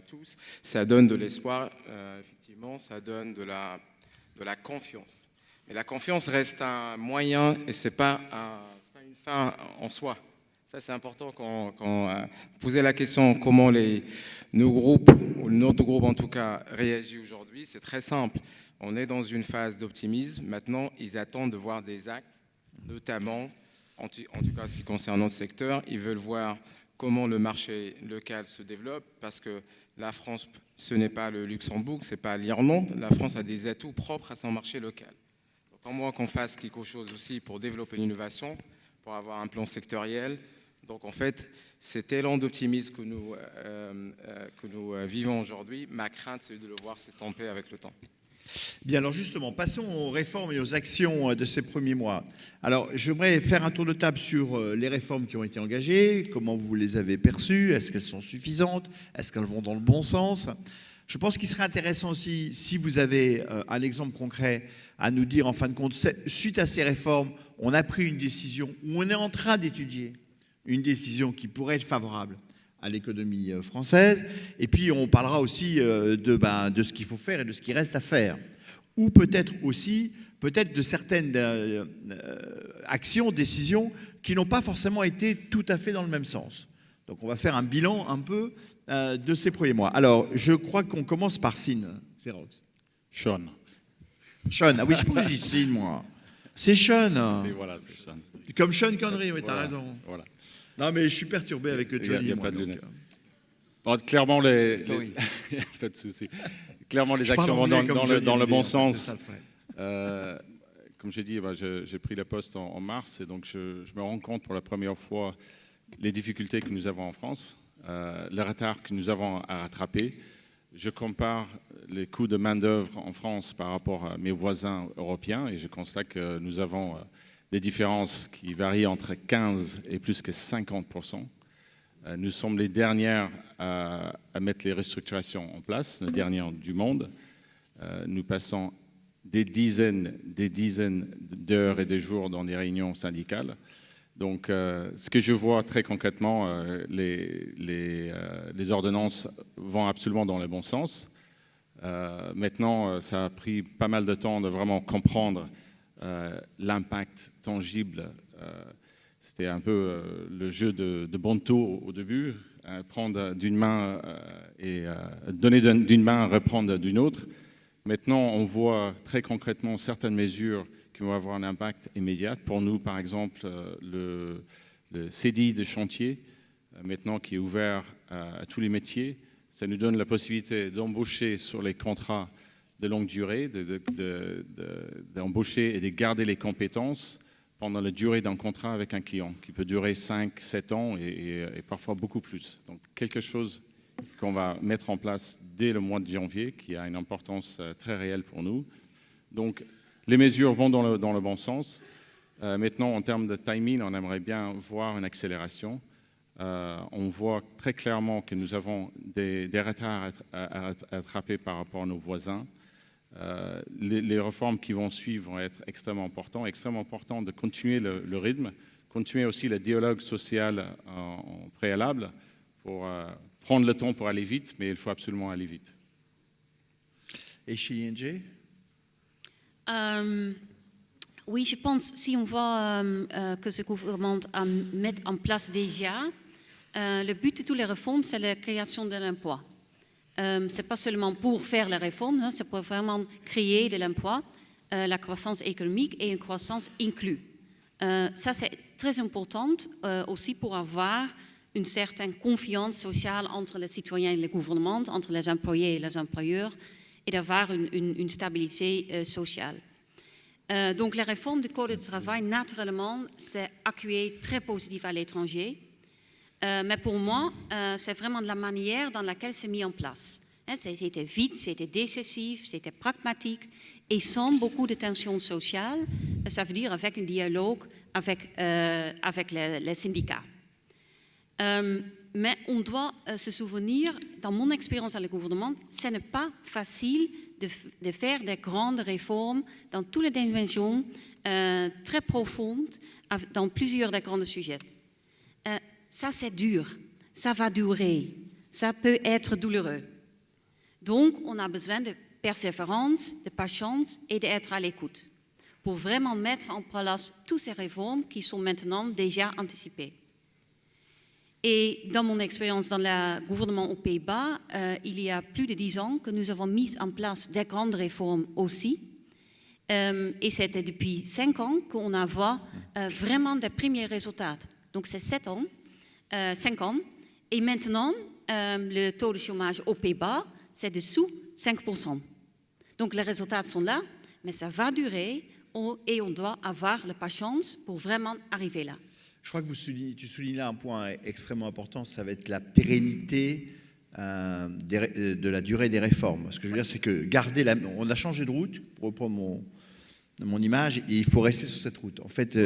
tous. Ça donne de l'espoir, effectivement, ça donne de la confiance. Mais la confiance reste un moyen et c'est pas une fin en soi. Ça, c'est important quand vous posez la question comment nos groupes, ou notre groupe en tout cas, réagit aujourd'hui. C'est très simple. On est dans une phase d'optimisme. Maintenant, ils attendent de voir des actes, notamment, en tout cas, ce qui concerne notre secteur. Ils veulent voir comment le marché local se développe, parce que la France, ce n'est pas le Luxembourg, ce n'est pas l'Irlande. La France a des atouts propres à son marché local. Donc, à moins qu'on fasse quelque chose aussi pour développer l'innovation, pour avoir un plan sectoriel. Donc en fait, cet élan d'optimisme que nous vivons aujourd'hui, ma crainte, c'est de le voir s'estomper avec le temps. Bien, alors justement, passons aux réformes et aux actions de ces premiers mois. Alors, j'aimerais faire un tour de table sur les réformes qui ont été engagées, comment vous les avez perçues, est-ce qu'elles sont suffisantes, est-ce qu'elles vont dans le bon sens. Je pense qu'il serait intéressant aussi, si vous avez un exemple concret à nous dire, en fin de compte, suite à ces réformes, on a pris une décision, ou on est en train d'étudier une décision qui pourrait être favorable à l'économie française. Et puis, on parlera aussi de ce qu'il faut faire et de ce qui reste à faire. Ou peut-être aussi, de certaines actions, décisions qui n'ont pas forcément été tout à fait dans le même sens. Donc, on va faire un bilan un peu de ces premiers mois. Alors, je crois qu'on commence par Sin, Xerox. Sean. Sean, ah oui, je pense que je dis Sin, moi. C'est Sean. Et voilà, c'est Sean. Comme Sean Connery, oui, voilà, t'as raison. Voilà. Non, mais je suis perturbé avec Johnny. Il n'y a moi, pas de donc, lunettes. Bon, clairement, pas de souci. Clairement, les actions vont dans le bon sens. Comme j'ai dit, j'ai pris le poste en mars et donc je me rends compte pour la première fois les difficultés que nous avons en France, le retard que nous avons à rattraper. Je compare les coûts de main-d'œuvre en France par rapport à mes voisins européens et je constate que nous avons des différences qui varient entre 15 et plus que 50%. Nous sommes les dernières à mettre les restructurations en place, les dernières du monde. Nous passons des dizaines d'heures et de jours dans des réunions syndicales. Donc, ce que je vois très concrètement, les ordonnances vont absolument dans le bon sens. Maintenant, ça a pris pas mal de temps de vraiment comprendre l'impact tangible. C'était un peu le jeu de Bonto au début, prendre d'une main et donner d'une main, reprendre d'une autre. Maintenant, on voit très concrètement certaines mesures qui vont avoir un impact immédiat. Pour nous, par exemple, le CDI de chantier, maintenant qui est ouvert à tous les métiers, ça nous donne la possibilité d'embaucher sur les contrats de longue durée, d'embaucher et de garder les compétences pendant la durée d'un contrat avec un client, qui peut durer 5, 7 ans et parfois beaucoup plus. Donc, quelque chose qu'on va mettre en place dès le mois de janvier, qui a une importance très réelle pour nous. Donc, les mesures vont dans le bon sens. Maintenant, en termes de timing, on aimerait bien voir une accélération. On voit très clairement que nous avons des retards à rattraper par rapport à nos voisins. Les réformes qui vont suivre vont être extrêmement importantes de continuer le rythme, continuer aussi le dialogue social en préalable pour prendre le temps pour aller vite, mais il faut absolument aller vite. Et chez ING? Oui, je pense si on voit que ce gouvernement met en place déjà, le but de toutes les réformes, c'est la création de l'emploi. Ce n'est pas seulement pour faire les réformes, c'est pour vraiment créer de l'emploi, la croissance économique et une croissance inclue. Ça, c'est très important aussi pour avoir une certaine confiance sociale entre les citoyens et le gouvernement, entre les employés et les employeurs, et d'avoir une stabilité sociale. Donc, la réforme du Code du travail, naturellement, c'est accueilli très positif à l'étranger. Mais pour moi, c'est vraiment la manière dans laquelle c'est mis en place. C'était vite, c'était décisif, c'était pragmatique et sans beaucoup de tension sociale. Ça veut dire avec un dialogue avec les syndicats. Mais on doit se souvenir, dans mon expérience avec le gouvernement, ce n'est pas facile de faire des grandes réformes dans toutes les dimensions très profondes, dans plusieurs des grands sujets. Ça, c'est dur, ça va durer, ça peut être douloureux. Donc, on a besoin de persévérance, de patience et d'être à l'écoute pour vraiment mettre en place toutes ces réformes qui sont maintenant déjà anticipées. Et dans mon expérience dans le gouvernement aux Pays-Bas, il y a plus de 10 ans que nous avons mis en place des grandes réformes aussi. Et c'était depuis 5 ans qu'on a vu vraiment des premiers résultats. Donc c'est 5 ans. Et maintenant, le taux de chômage aux Pays-Bas, c'est dessous 5%. Donc les résultats sont là, mais ça va durer et on doit avoir la patience pour vraiment arriver là. Je crois que tu soulignes là un point extrêmement important, ça va être la pérennité de la durée des réformes. Ce que je veux dire, c'est que on a changé de route, pour reprendre mon image, et il faut rester sur cette route. En fait,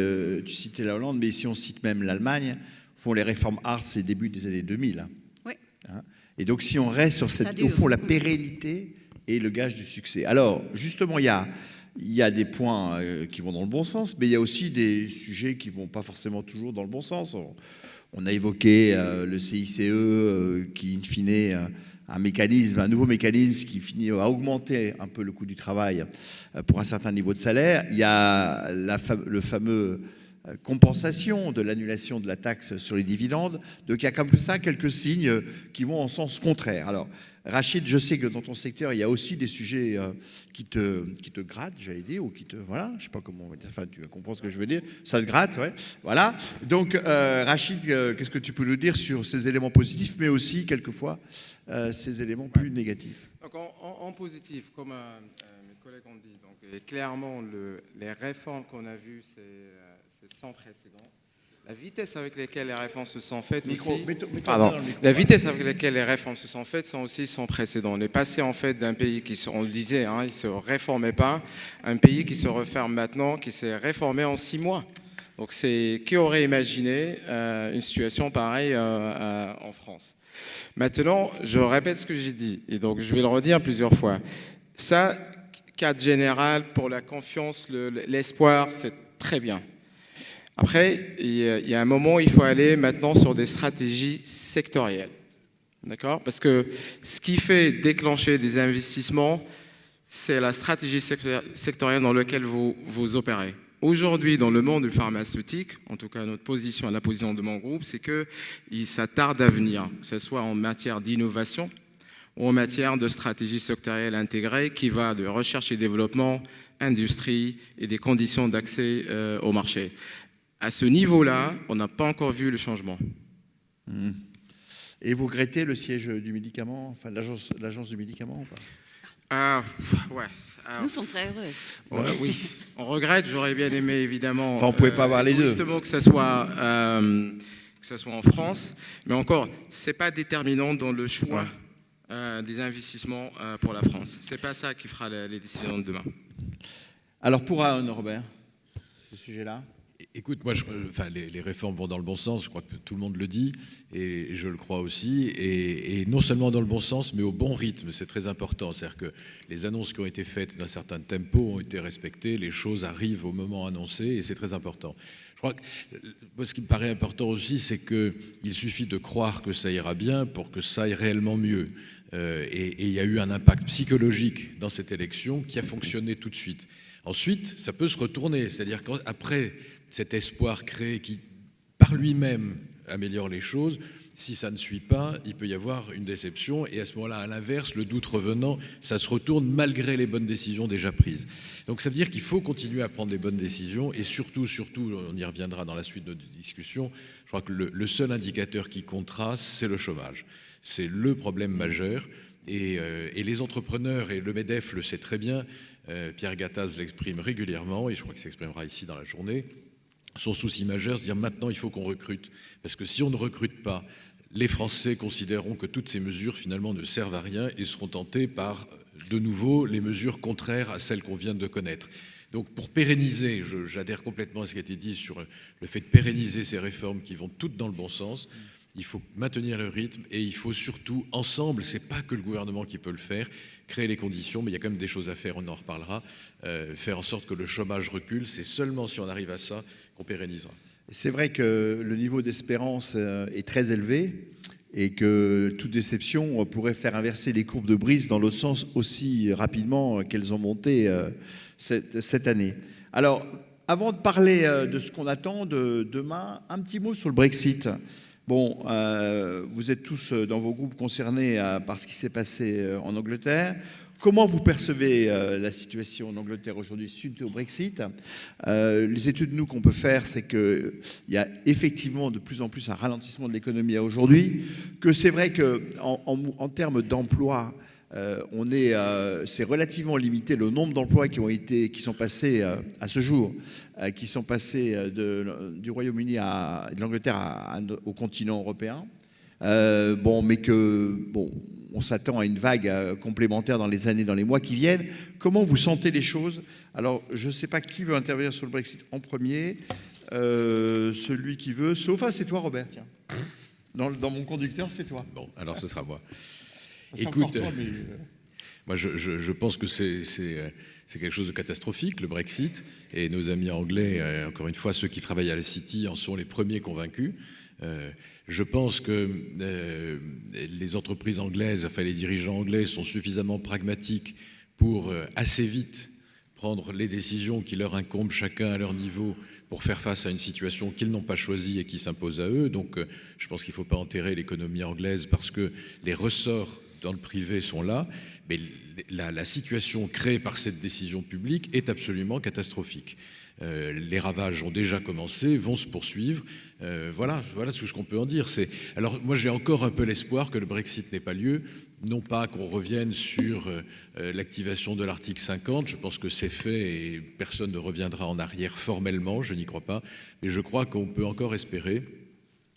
tu citais la Hollande, mais si on cite même l'Allemagne, font les réformes hard, c'est début des années 2000. Oui. Et donc, si on reste sur au fond, la pérennité est le gage du succès. Alors, justement, il y a des points qui vont dans le bon sens, mais il y a aussi des sujets qui ne vont pas forcément toujours dans le bon sens. On a évoqué le CICE qui, in fine, un nouveau mécanisme qui finit à augmenter un peu le coût du travail pour un certain niveau de salaire. Il y a le fameux compensation de l'annulation de la taxe sur les dividendes. Donc il y a comme ça quelques signes qui vont en sens contraire. Alors, Rachid, je sais que dans ton secteur, il y a aussi des sujets qui te grattent, j'allais dire, ou qui te... Voilà, je sais pas comment on va dire, enfin, tu vas comprendre ce que je veux dire. Ça te gratte, ouais. Voilà. Donc, Rachid, qu'est-ce que tu peux nous dire sur ces éléments positifs, mais aussi, quelquefois, ces éléments plus négatifs? Donc, en positif, comme mes collègues ont dit. Donc, et clairement, les réformes qu'on a vues, c'est sans précédent. La vitesse avec laquelle les réformes se sont faites la vitesse avec laquelle les réformes se sont faites sont aussi sans précédent. On est passé en fait d'un pays on le disait, il ne se réformait pas, à un pays qui se referme maintenant, qui s'est réformé en 6 mois. Donc qui aurait imaginé une situation pareille en France? Maintenant, je répète ce que j'ai dit, et donc je vais le redire plusieurs fois. Ça, cadre général pour la confiance, l'espoir, c'est très bien. Après, il y a un moment où il faut aller maintenant sur des stratégies sectorielles. D'accord? Parce que ce qui fait déclencher des investissements, c'est la stratégie sectorielle dans laquelle vous opérez. Aujourd'hui, dans le monde du pharmaceutique, en tout cas notre position, la position de mon groupe, c'est qu'il s'attarde à venir, que ce soit en matière d'innovation ou en matière de stratégie sectorielle intégrée qui va de recherche et développement, industrie et des conditions d'accès au marché. À ce niveau-là, on n'a pas encore vu le changement. Et vous regrettez le siège du médicament, enfin l'agence du médicament ou pas? Ouais. Nous sommes très heureux. Oui, on regrette, j'aurais bien aimé évidemment. Enfin, on ne pouvait pas avoir les deux. Justement que ce soit en France, mais encore, ce n'est pas déterminant dans le choix des investissements pour la France. Ce n'est pas ça qui fera les décisions de demain. Alors pour Aaron, Robert, ce sujet-là? Écoute, moi, les réformes vont dans le bon sens, je crois que tout le monde le dit, et je le crois aussi, et non seulement dans le bon sens, mais au bon rythme, c'est très important. C'est-à-dire que les annonces qui ont été faites d'un certain tempo ont été respectées, les choses arrivent au moment annoncé, et c'est très important. Je crois que moi, ce qui me paraît important aussi, c'est qu'il suffit de croire que ça ira bien pour que ça aille réellement mieux. Et il y a eu un impact psychologique dans cette élection qui a fonctionné tout de suite. Ensuite, ça peut se retourner, c'est-à-dire qu'après cet espoir créé qui, par lui-même, améliore les choses, si ça ne suit pas, il peut y avoir une déception, et à ce moment-là, à l'inverse, le doute revenant, ça se retourne malgré les bonnes décisions déjà prises. Donc ça veut dire qu'il faut continuer à prendre les bonnes décisions, et surtout, on y reviendra dans la suite de notre discussion, je crois que le seul indicateur qui comptera, c'est le chômage. C'est le problème majeur, et les entrepreneurs, et le MEDEF le sait très bien, Pierre Gattaz l'exprime régulièrement, et je crois qu'il s'exprimera ici dans la journée. Son souci majeur, c'est de dire maintenant il faut qu'on recrute. Parce que si on ne recrute pas, les Français considéreront que toutes ces mesures finalement ne servent à rien et seront tentés par, de nouveau, les mesures contraires à celles qu'on vient de connaître. Donc pour pérenniser, j'adhère complètement à ce qui a été dit sur le fait de pérenniser ces réformes qui vont toutes dans le bon sens. Il faut maintenir le rythme et il faut surtout, ensemble, c'est pas que le gouvernement qui peut le faire, créer les conditions, mais il y a quand même des choses à faire, on en reparlera, faire en sorte que le chômage recule, c'est seulement si on arrive à ça qu'on pérennisera. C'est vrai que le niveau d'espérance est très élevé et que toute déception pourrait faire inverser les courbes de Brice dans l'autre sens aussi rapidement qu'elles ont monté cette année. Alors, avant de parler de ce qu'on attend de demain, un petit mot sur le Brexit. Bon, vous êtes tous dans vos groupes concernés par ce qui s'est passé en Angleterre. Comment vous percevez la situation en Angleterre aujourd'hui suite au Brexit? Les études, nous, qu'on peut faire, c'est qu'il y a effectivement de plus en plus un ralentissement de l'économie aujourd'hui, que c'est vrai qu'en termes d'emploi, c'est relativement limité le nombre d'emplois qui sont passés à ce jour, qui sont passés du Royaume-Uni de l'Angleterre au continent européen. On s'attend à une vague complémentaire dans les mois qui viennent. Comment vous sentez les choses? Alors, je ne sais pas qui veut intervenir sur le Brexit en premier. Celui qui veut. Sauf, c'est toi, Robert, tiens. Dans mon conducteur, c'est toi. Bon, alors ce sera moi. C'est Écoute, toi, mais... moi je pense que c'est quelque chose de catastrophique, le Brexit, et nos amis anglais, encore une fois, ceux qui travaillent à la City en sont les premiers convaincus. Je pense que les entreprises anglaises, enfin les dirigeants anglais sont suffisamment pragmatiques pour assez vite prendre les décisions qui leur incombent chacun à leur niveau pour faire face à une situation qu'ils n'ont pas choisie et qui s'impose à eux. Donc je pense qu'il ne faut pas enterrer l'économie anglaise parce que les ressorts dans le privé sont là, Mais la situation créée par cette décision publique est absolument catastrophique. Les ravages ont déjà commencé, vont se poursuivre. Voilà tout ce qu'on peut en dire. Alors moi j'ai encore un peu l'espoir que le Brexit n'ait pas lieu, non pas qu'on revienne sur l'activation de l'article 50, je pense que c'est fait et personne ne reviendra en arrière formellement, je n'y crois pas, mais je crois qu'on peut encore espérer,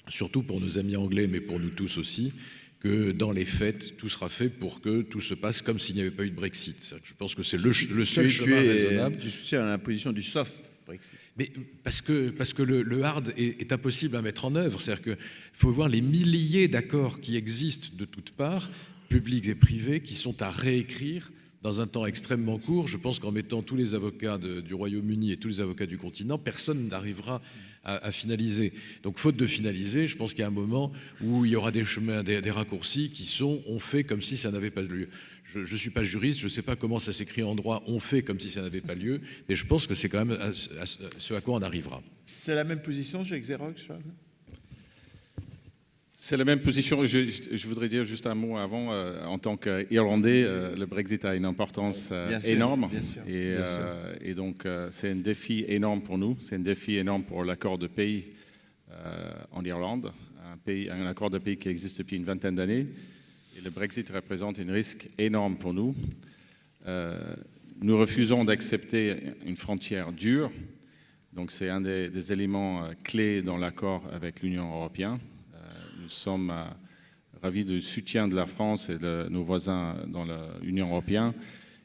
surtout pour nos amis anglais, mais pour nous tous aussi, que dans les faits, tout sera fait pour que tout se passe comme s'il n'y avait pas eu de Brexit. Je pense que c'est le seul chemin raisonnable. Tu soutiens la position du soft Brexit. Mais parce que le hard est impossible à mettre en œuvre. C'est-à-dire qu'il faut voir les milliers d'accords qui existent de toutes parts, publics et privés, qui sont à réécrire dans un temps extrêmement court. Je pense qu'en mettant tous les avocats du Royaume-Uni et tous les avocats du continent, personne n'arrivera à finaliser. Donc, faute de finaliser, je pense qu'il y a un moment où il y aura des chemins, des raccourcis qui sont « on fait comme si ça n'avait pas lieu ». Je ne suis pas juriste, je ne sais pas comment ça s'écrit en droit « on fait comme si ça n'avait pas lieu », mais je pense que c'est quand même ce à quoi on arrivera. C'est la même position chez Xerox, Charles ? C'est la même position. Je voudrais dire juste un mot avant. En tant qu'Irlandais, le Brexit a une importance énorme. Bien sûr. Et donc, c'est un défi énorme pour nous. C'est un défi énorme pour l'accord de paix en Irlande, un accord de paix qui existe depuis une vingtaine d'années. Et le Brexit représente un risque énorme pour nous. Nous refusons d'accepter une frontière dure. Donc, c'est un des éléments clés dans l'accord avec l'Union européenne. Nous sommes ravis du soutien de la France et de nos voisins dans l'Union européenne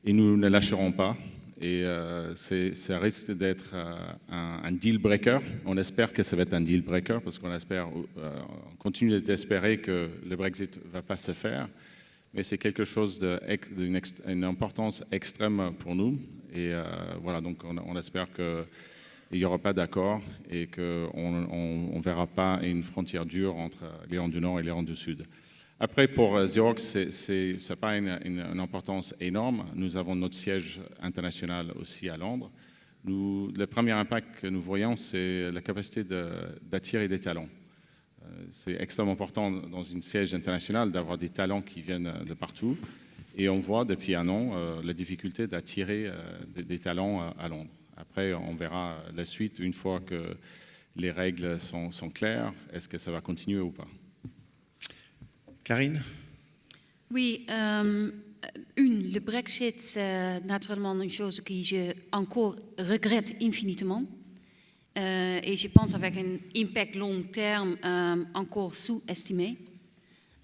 et nous ne lâcherons pas. Et ça risque d'être un deal breaker. On espère que ça va être un deal breaker parce qu'on continue d'espérer que le Brexit ne va pas se faire. Mais c'est quelque chose d'une importance extrême pour nous. Et voilà, donc on espère qu'il n'y aura pas d'accord et qu'on ne verra pas une frontière dure entre l'Irlande du Nord et l'Irlande du Sud. Après, pour Xerox, ce n'est pas une importance énorme. Nous avons notre siège international aussi à Londres. Le premier impact que nous voyons, c'est la capacité d'attirer des talents. C'est extrêmement important dans une siège internationale d'avoir des talents qui viennent de partout. Et on voit depuis un an la difficulté d'attirer des talents à Londres. Après, on verra la suite une fois que les règles sont claires. Est-ce que ça va continuer ou pas? Karine? Oui, le Brexit, c'est naturellement une chose que je encore regrette infiniment. Et je pense avec un impact long terme encore sous-estimé.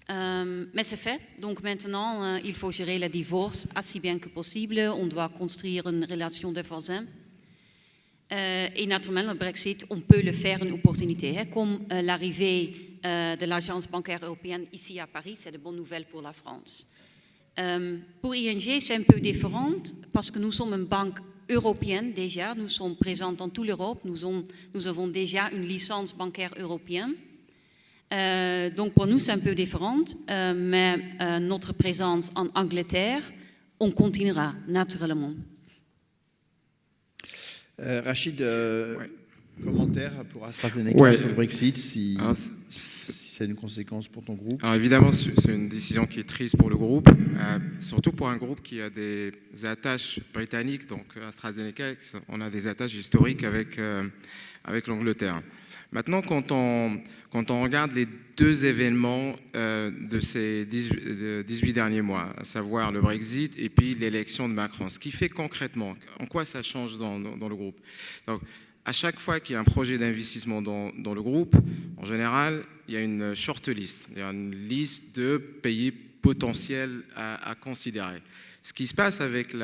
Mais c'est fait. Donc maintenant, il faut gérer le divorce aussi bien que possible. On doit construire une relation de voisins. Et naturellement, le Brexit, on peut le faire une opportunité. Comme l'arrivée de l'Agence bancaire européenne ici à Paris, c'est de bonnes nouvelles pour la France. Pour ING, c'est un peu différent parce que nous sommes une banque européenne déjà. Nous sommes présents dans toute l'Europe. Nous avons déjà une licence bancaire européenne. Donc pour nous, c'est un peu différent. Mais notre présence en Angleterre, on continuera naturellement. Rachid, commentaire pour AstraZeneca sur le Brexit, si c'est une conséquence pour ton groupe? Alors évidemment, c'est une décision qui est triste pour le groupe, surtout pour un groupe qui a des attaches britanniques, donc AstraZeneca, on a des attaches historiques avec l'Angleterre. Maintenant, quand on regarde les deux événements de ces 18 derniers mois, à savoir le Brexit et puis l'élection de Macron, ce qui fait concrètement, en quoi ça change dans le groupe? Donc, à chaque fois qu'il y a un projet d'investissement dans le groupe, en général, il y a une short list, il y a une liste de pays potentiels à considérer. Ce qui se passe avec,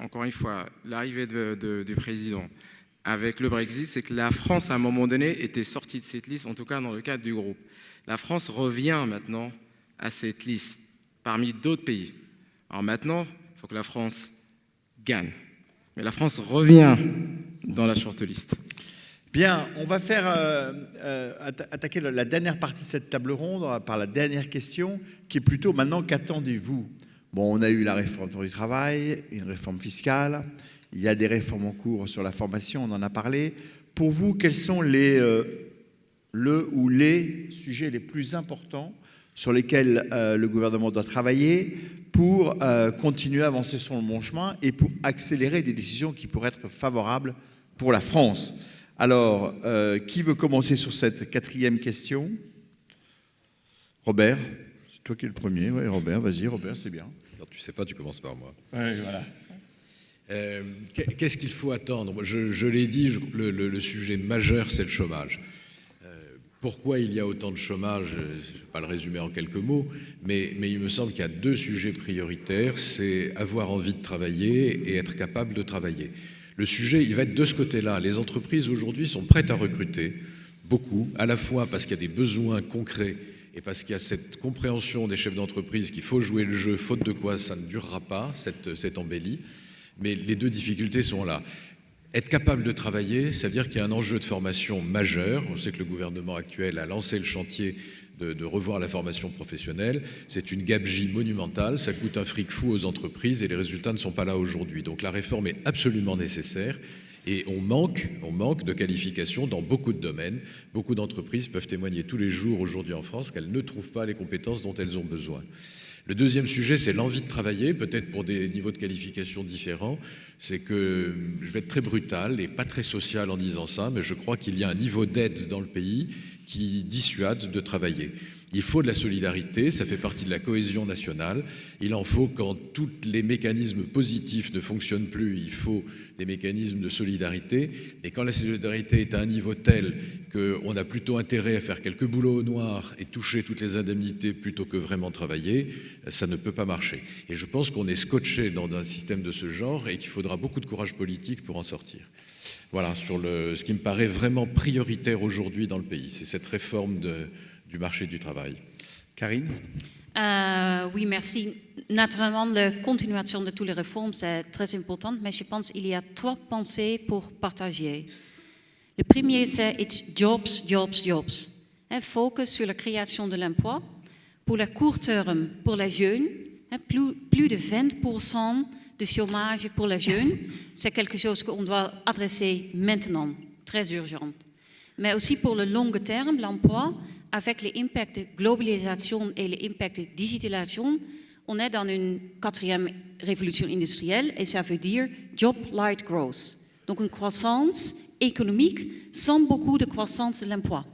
encore une fois, l'arrivée du président, avec le Brexit, c'est que la France, à un moment donné, était sortie de cette liste, en tout cas dans le cadre du groupe. La France revient maintenant à cette liste, parmi d'autres pays. Alors maintenant, il faut que la France gagne. Mais la France revient dans la shortlist. Bien, on va faire attaquer la dernière partie de cette table ronde par la dernière question, qui est plutôt maintenant, qu'attendez-vous? Bon, on a eu la réforme du travail, une réforme fiscale. Il y a des réformes en cours sur la formation, on en a parlé. Pour vous, quels sont les sujets les plus importants sur lesquels le gouvernement doit travailler pour continuer à avancer sur le bon chemin et pour accélérer des décisions qui pourraient être favorables pour la France. Alors, qui veut commencer sur cette 4e question? Robert, c'est toi qui es le premier. Oui, Robert, vas-y, Robert, c'est bien. Alors, tu sais pas, tu commences par moi. Oui, voilà. Qu'est-ce qu'il faut attendre? Je l'ai dit, le sujet majeur, c'est le chômage. Pourquoi il y a autant de chômage? Je ne vais pas le résumer en quelques mots, mais il me semble qu'il y a 2 sujets prioritaires, c'est avoir envie de travailler et être capable de travailler. Le sujet, il va être de ce côté-là. Les entreprises aujourd'hui sont prêtes à recruter, beaucoup, à la fois parce qu'il y a des besoins concrets et parce qu'il y a cette compréhension des chefs d'entreprise qu'il faut jouer le jeu, faute de quoi ça ne durera pas, cette embellie. Mais les 2 difficultés sont là. Être capable de travailler, ça veut dire qu'il y a un enjeu de formation majeur. On sait que le gouvernement actuel a lancé le chantier de revoir la formation professionnelle. C'est une gabegie monumentale, ça coûte un fric fou aux entreprises et les résultats ne sont pas là aujourd'hui. Donc la réforme est absolument nécessaire et on manque de qualifications dans beaucoup de domaines. Beaucoup d'entreprises peuvent témoigner tous les jours aujourd'hui en France qu'elles ne trouvent pas les compétences dont elles ont besoin. Le deuxième sujet, c'est l'envie de travailler, peut-être pour des niveaux de qualification différents. C'est que, je vais être très brutal et pas très social en disant ça, mais je crois qu'il y a un niveau d'aide dans le pays qui dissuade de travailler. Il faut de la solidarité, ça fait partie de la cohésion nationale. Il en faut quand tous les mécanismes positifs ne fonctionnent plus, il faut des mécanismes de solidarité. Et quand la solidarité est à un niveau tel qu'on a plutôt intérêt à faire quelques boulots au noir et toucher toutes les indemnités plutôt que vraiment travailler, ça ne peut pas marcher. Et je pense qu'on est scotché dans un système de ce genre et qu'il faudra beaucoup de courage politique pour en sortir. Voilà, sur ce qui me paraît vraiment prioritaire aujourd'hui dans le pays, c'est cette réforme du marché du travail. Karine? Oui, merci. Naturellement, la continuation de toutes les réformes, c'est très important, mais je pense qu'il y a 3 pensées pour partager. Le premier, c'est it's jobs, jobs, jobs. Focus sur la création de l'emploi. Pour le court terme, pour les jeunes, plus de 20% de chômage pour les jeunes, c'est quelque chose qu'on doit adresser maintenant, très urgent. Mais aussi pour le long terme, l'emploi, avec les impacts de globalisation et les impacts de digitalisation, on est dans une 4e révolution industrielle et ça veut dire job-light growth. Donc une croissance économique sans beaucoup de croissance de l'emploi.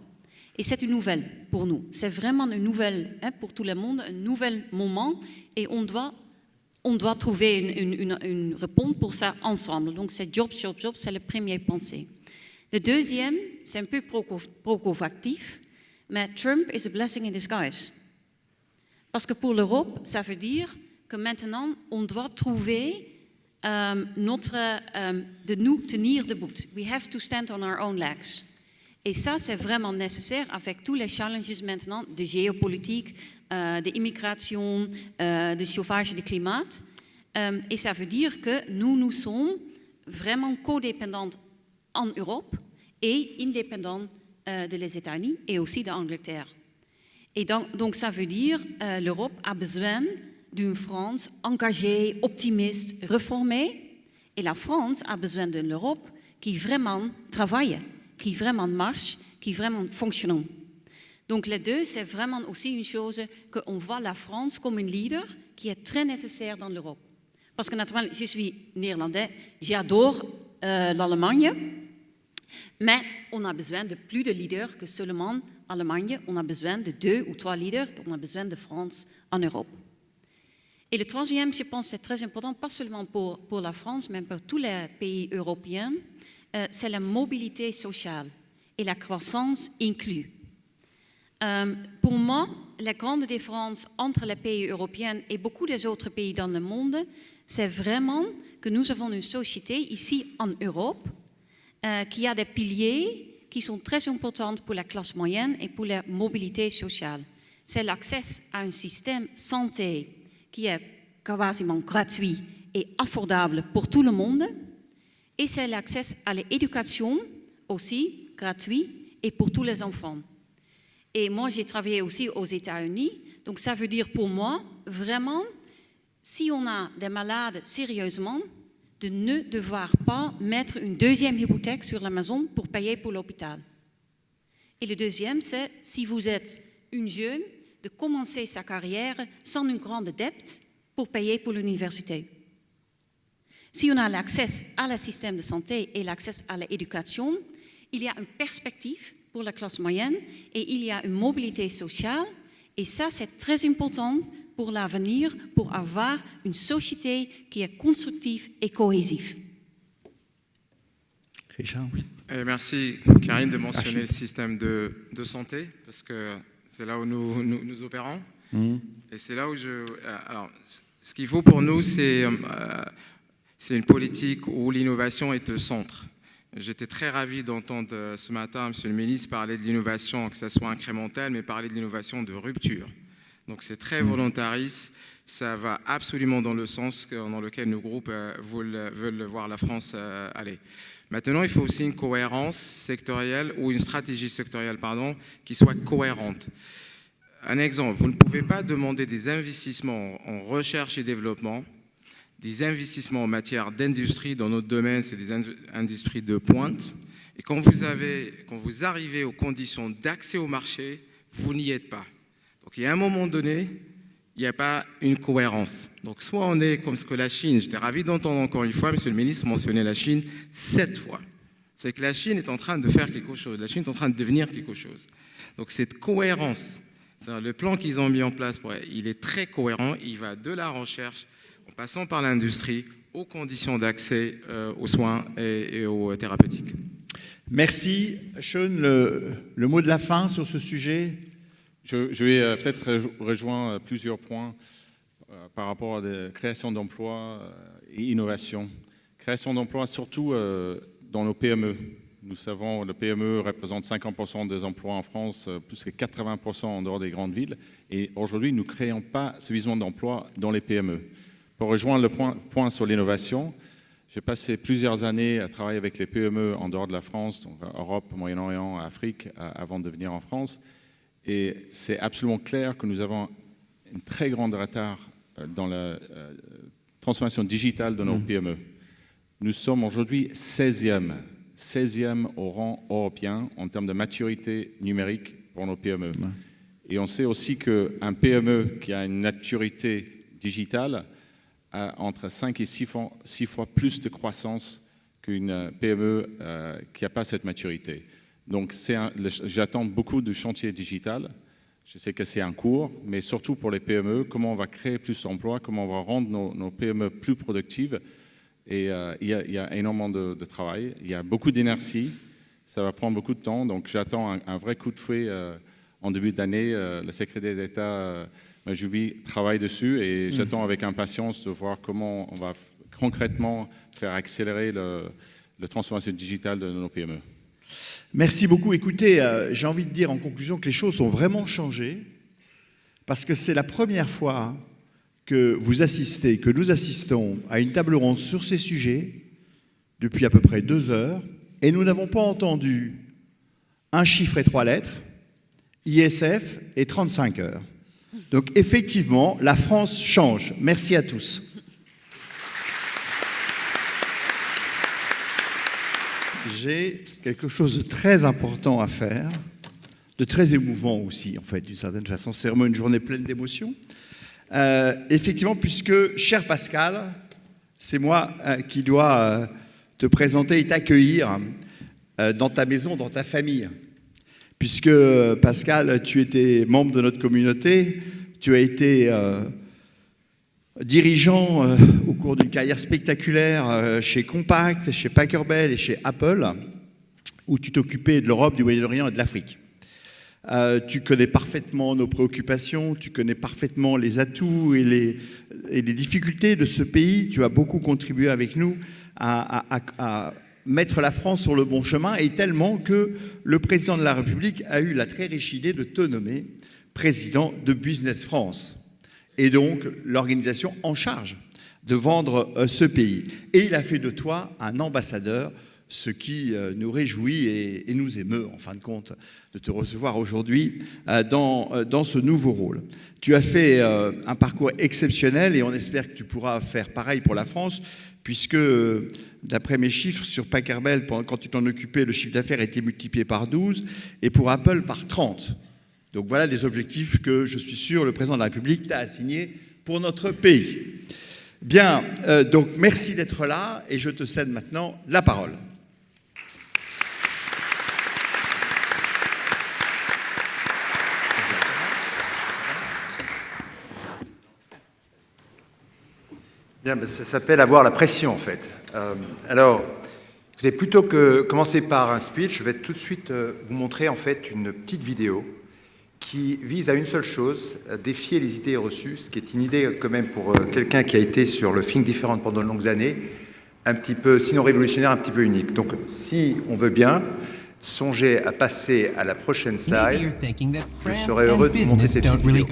Et c'est une nouvelle pour nous. C'est vraiment une nouvelle pour tout le monde, un nouvel moment et on doit trouver une réponse pour ça ensemble. Donc c'est job, job, job, c'est la première pensée. Le deuxième, c'est un peu provocatif, mais Trump is a blessing in disguise. Parce que pour l'Europe, ça veut dire que maintenant, on doit trouver de nous tenir debout. We have to stand on our own legs. Et ça, c'est vraiment nécessaire avec tous les challenges maintenant de géopolitique, de immigration, de chauffage, de climat. Et ça veut dire que nous sommes vraiment codépendants en Europe et indépendants des États-Unis et aussi d'Angleterre. Et donc ça veut dire que l'Europe a besoin d'une France engagée, optimiste, réformée. Et la France a besoin d'une Europe qui vraiment travaille, qui vraiment marche, qui vraiment fonctionne. Donc les deux, c'est vraiment aussi une chose qu'on voit la France comme un leader qui est très nécessaire dans l'Europe. Parce que naturellement, je suis néerlandais, j'adore l'Allemagne, mais on a besoin de plus de leaders que seulement l'Allemagne. On a besoin de 2 ou 3 leaders, on a besoin de France en Europe. Et le troisième, je pense, c'est très important, pas seulement pour la France, mais pour tous les pays européens, c'est la mobilité sociale et la croissance inclue. Pour moi, la grande différence entre les pays européens et beaucoup des autres pays dans le monde, c'est vraiment que nous avons une société ici en Europe qui a des piliers qui sont très importants pour la classe moyenne et pour la mobilité sociale. C'est l'accès à un système santé qui est quasiment gratuit et abordable pour tout le monde, et c'est l'accès à l'éducation aussi gratuit et pour tous les enfants. Et moi, j'ai travaillé aussi aux États-Unis, donc ça veut dire pour moi, vraiment, si on a des malades sérieusement, de ne devoir pas mettre une deuxième hypothèque sur la maison pour payer pour l'hôpital. Et le deuxième, c'est si vous êtes une jeune, de commencer sa carrière sans une grande dette pour payer pour l'université. Si on a l'accès à le système de santé et l'accès à l'éducation, il y a une perspective pour la classe moyenne et il y a une mobilité sociale. Et ça, c'est très important pour l'avenir, pour avoir une société qui est constructive et cohésive. Richard, oui. Et merci, Karine, de mentionner le système de santé, parce que c'est là où nous opérons. Et c'est là où alors, ce qu'il faut pour nous, c'est une politique où l'innovation est au centre. J'étais très ravi d'entendre ce matin M. le ministre parler de l'innovation, que ça soit incrémental, mais parler de l'innovation de rupture. Donc c'est très volontariste, ça va absolument dans le sens dans lequel nos groupes veulent voir la France aller. Maintenant, il faut aussi une cohérence sectorielle, ou une stratégie sectorielle, qui soit cohérente. Un exemple, vous ne pouvez pas demander des investissements en recherche et développement, des investissements en matière d'industrie. Dans notre domaine, c'est des industries de pointe. Et quand vous arrivez aux conditions d'accès au marché, vous n'y êtes pas. Donc, il y a un moment donné, il n'y a pas une cohérence. Donc, soit on est comme ce que la Chine, j'étais ravi d'entendre encore une fois, M. le ministre mentionner la Chine 7 fois. C'est que la Chine est en train de faire quelque chose. La Chine est en train de devenir quelque chose. Donc, cette cohérence, le plan qu'ils ont mis en place, il est très cohérent. Il va de la recherche, en passant par l'industrie, aux conditions d'accès aux soins et aux thérapeutiques. Merci. Sean, le mot de la fin sur ce sujet? Je vais peut-être rejoindre plusieurs points par rapport à la création d'emplois et innovation. Création d'emplois surtout dans nos PME. Nous savons que le PME représente 50% des emplois en France, plus que 80% en dehors des grandes villes. Et aujourd'hui, nous ne créons pas suffisamment d'emplois dans les PME. Pour rejoindre le point sur l'innovation, j'ai passé plusieurs années à travailler avec les PME en dehors de la France, donc Europe, Moyen-Orient, Afrique, avant de venir en France. Et c'est absolument clair que nous avons un très grand retard dans la transformation digitale de nos PME. Nous sommes aujourd'hui 16e au rang européen en termes de maturité numérique pour nos PME. Et on sait aussi qu'un PME qui a une maturité digitale a entre 5 et 6 fois plus de croissance qu'une PME qui n'a pas cette maturité. Donc j'attends beaucoup de chantiers digital. Je sais que c'est un cours, mais surtout pour les PME, comment on va créer plus d'emplois, comment on va rendre nos PME plus productives. Et il y a énormément de travail, il y a beaucoup d'inertie, ça va prendre beaucoup de temps, donc j'attends un vrai coup de fouet en début d'année. Le secrétaire d'État, Mahjoubi, travaille dessus et j'attends avec impatience de voir comment on va concrètement faire accélérer la transformation digitale de nos PME. Merci beaucoup. Écoutez, j'ai envie de dire en conclusion que les choses ont vraiment changé parce que c'est la première fois que nous assistons à une table ronde sur ces sujets depuis à peu près 2 heures et nous n'avons pas entendu un chiffre et 3 lettres, ISF et 35 heures. Donc effectivement, la France change. Merci à tous. J'ai quelque chose de très important à faire, de très émouvant aussi, en fait, d'une certaine façon. C'est vraiment une journée pleine d'émotions. Effectivement, puisque, cher Pascal, c'est moi qui dois te présenter et t'accueillir dans ta maison, dans ta famille. Puisque, Pascal, tu étais membre de notre communauté, tu as été dirigeant au cours d'une carrière spectaculaire chez Compaq, chez Packard Bell et chez Apple, où tu t'occupais de l'Europe, du Moyen-Orient et de l'Afrique. Tu connais parfaitement nos préoccupations, tu connais parfaitement les atouts et les difficultés de ce pays. Tu as beaucoup contribué avec nous à mettre la France sur le bon chemin, et tellement que le président de la République a eu la très riche idée de te nommer président de Business France, et donc l'organisation en charge de vendre ce pays. Et il a fait de toi un ambassadeur, ce qui nous réjouit et nous émeut, en fin de compte, de te recevoir aujourd'hui dans ce nouveau rôle. Tu as fait un parcours exceptionnel et on espère que tu pourras faire pareil pour la France, puisque, d'après mes chiffres, sur Packard Bell, quand tu t'en occupais, le chiffre d'affaires a été multiplié par 12 et pour Apple par 30. Donc voilà les objectifs que je suis sûr le président de la République t'a assignés pour notre pays. Bien, donc merci d'être là et je te cède maintenant la parole. Bien, ben ça s'appelle avoir la pression en fait. Alors, écoutez, plutôt que commencer par un speech, je vais tout de suite vous montrer en fait une petite vidéo qui vise à une seule chose, à défier les idées reçues, ce qui est une idée quand même pour quelqu'un qui a été sur le Think Different pendant de longues années, un petit peu, sinon révolutionnaire, un petit peu unique. Donc, si on veut bien, songez à passer à la prochaine slide. Je serais heureux de vous montrer cette petite vidéo.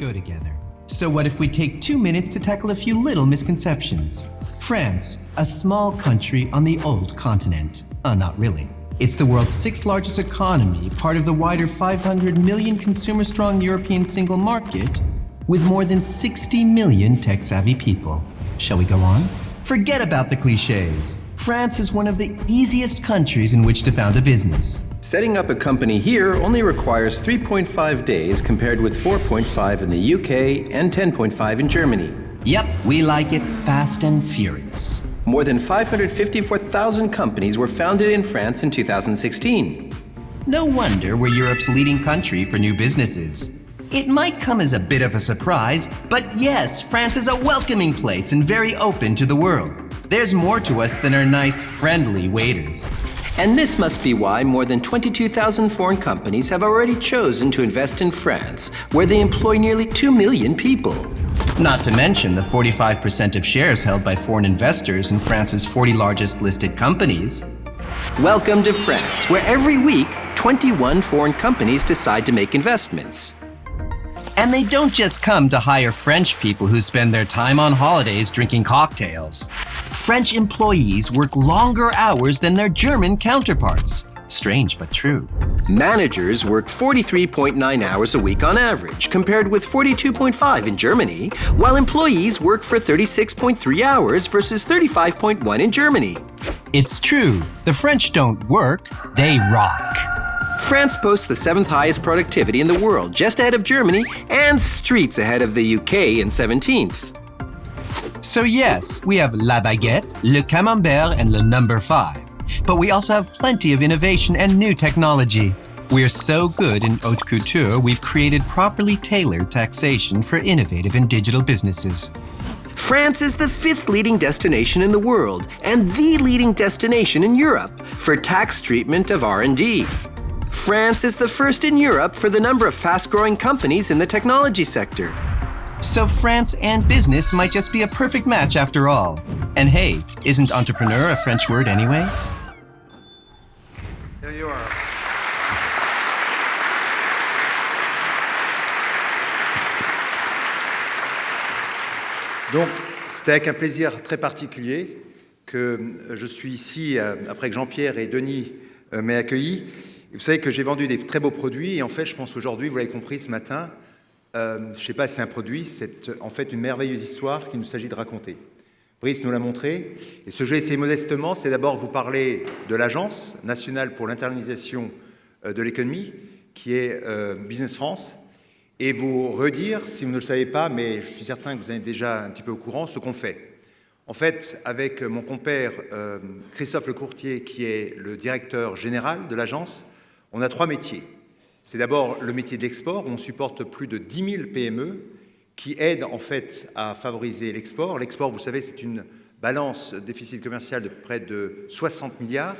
So what if we take 2 minutes to tackle a few little misconceptions? France, a small country on the old continent. Not really. It's the world's 6th largest economy, part of the wider 500 million consumer-strong European single market, with more than 60 million tech-savvy people. Shall we go on? Forget about the cliches. France is one of the easiest countries in which to found a business. Setting up a company here only requires 3.5 days compared with 4.5 in the UK and 10.5 in Germany. Yep, we like it fast and furious. More than 554,000 companies were founded in France in 2016. No wonder we're Europe's leading country for new businesses. It might come as a bit of a surprise, but yes, France is a welcoming place and very open to the world. There's more to us than our nice, friendly waiters. And this must be why more than 22,000 foreign companies have already chosen to invest in France, where they employ nearly 2 million people. Not to mention the 45% of shares held by foreign investors in France's 40 largest listed companies. Welcome to France, where every week, 21 foreign companies decide to make investments. And they don't just come to hire French people who spend their time on holidays drinking cocktails. French employees work longer hours than their German counterparts. Strange, but true. Managers work 43.9 hours a week on average, compared with 42.5 in Germany, while employees work for 36.3 hours versus 35.1 in Germany. It's true. The French don't work, they rock. France boasts the 7th highest productivity in the world, just ahead of Germany, and streets ahead of the UK in 17th. So yes, we have La Baguette, Le Camembert, and Le Number 5. But we also have plenty of innovation and new technology. We're so good in haute couture, we've created properly tailored taxation for innovative and digital businesses. France is the 5th leading destination in the world, and the leading destination in Europe for tax treatment of R&D. France is the first in Europe for the number of fast-growing companies in the technology sector. So France and business might just be a perfect match after all. And hey, isn't entrepreneur a French word anyway? There you are. Donc, c'est avec un plaisir très particulier que je suis ici, après que Jean-Pierre et Denis m'aient accueilli. Vous savez que j'ai vendu des très beaux produits et en fait, je pense qu'aujourd'hui, vous l'avez compris ce matin, je ne sais pas si c'est un produit, c'est en fait une merveilleuse histoire qu'il nous s'agit de raconter. Brice nous l'a montré. Et ce que je vais essayer modestement, c'est d'abord vous parler de l'Agence nationale pour l'internationalisation de l'économie, qui est Business France, et vous redire, si vous ne le savez pas, mais je suis certain que vous êtes déjà un petit peu au courant, ce qu'on fait. En fait, avec mon compère Christophe Lecourtier, qui est le directeur général de l'agence, on a 3 métiers. C'est d'abord le métier de l'export, où on supporte plus de 10 000 PME qui aident en fait à favoriser l'export. L'export, vous savez, c'est une balance déficit commercial de près de 60 milliards.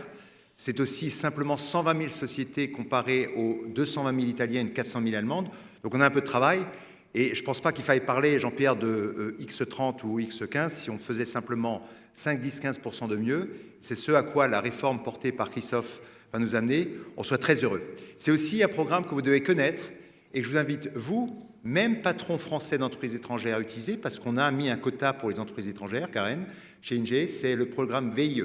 C'est aussi simplement 120 000 sociétés comparées aux 220 000 italiennes, 400 000 allemandes. Donc on a un peu de travail. Et je ne pense pas qu'il faille parler, Jean-Pierre, de X30 ou X15 si on faisait simplement 5, 10, 15% de mieux. C'est ce à quoi la réforme portée par Christophe va nous amener. On soit très heureux. C'est aussi un programme que vous devez connaître et que je vous invite, vous, même patron français d'entreprises étrangères, à utiliser parce qu'on a mis un quota pour les entreprises étrangères, Karen, chez ING, c'est le programme VIE.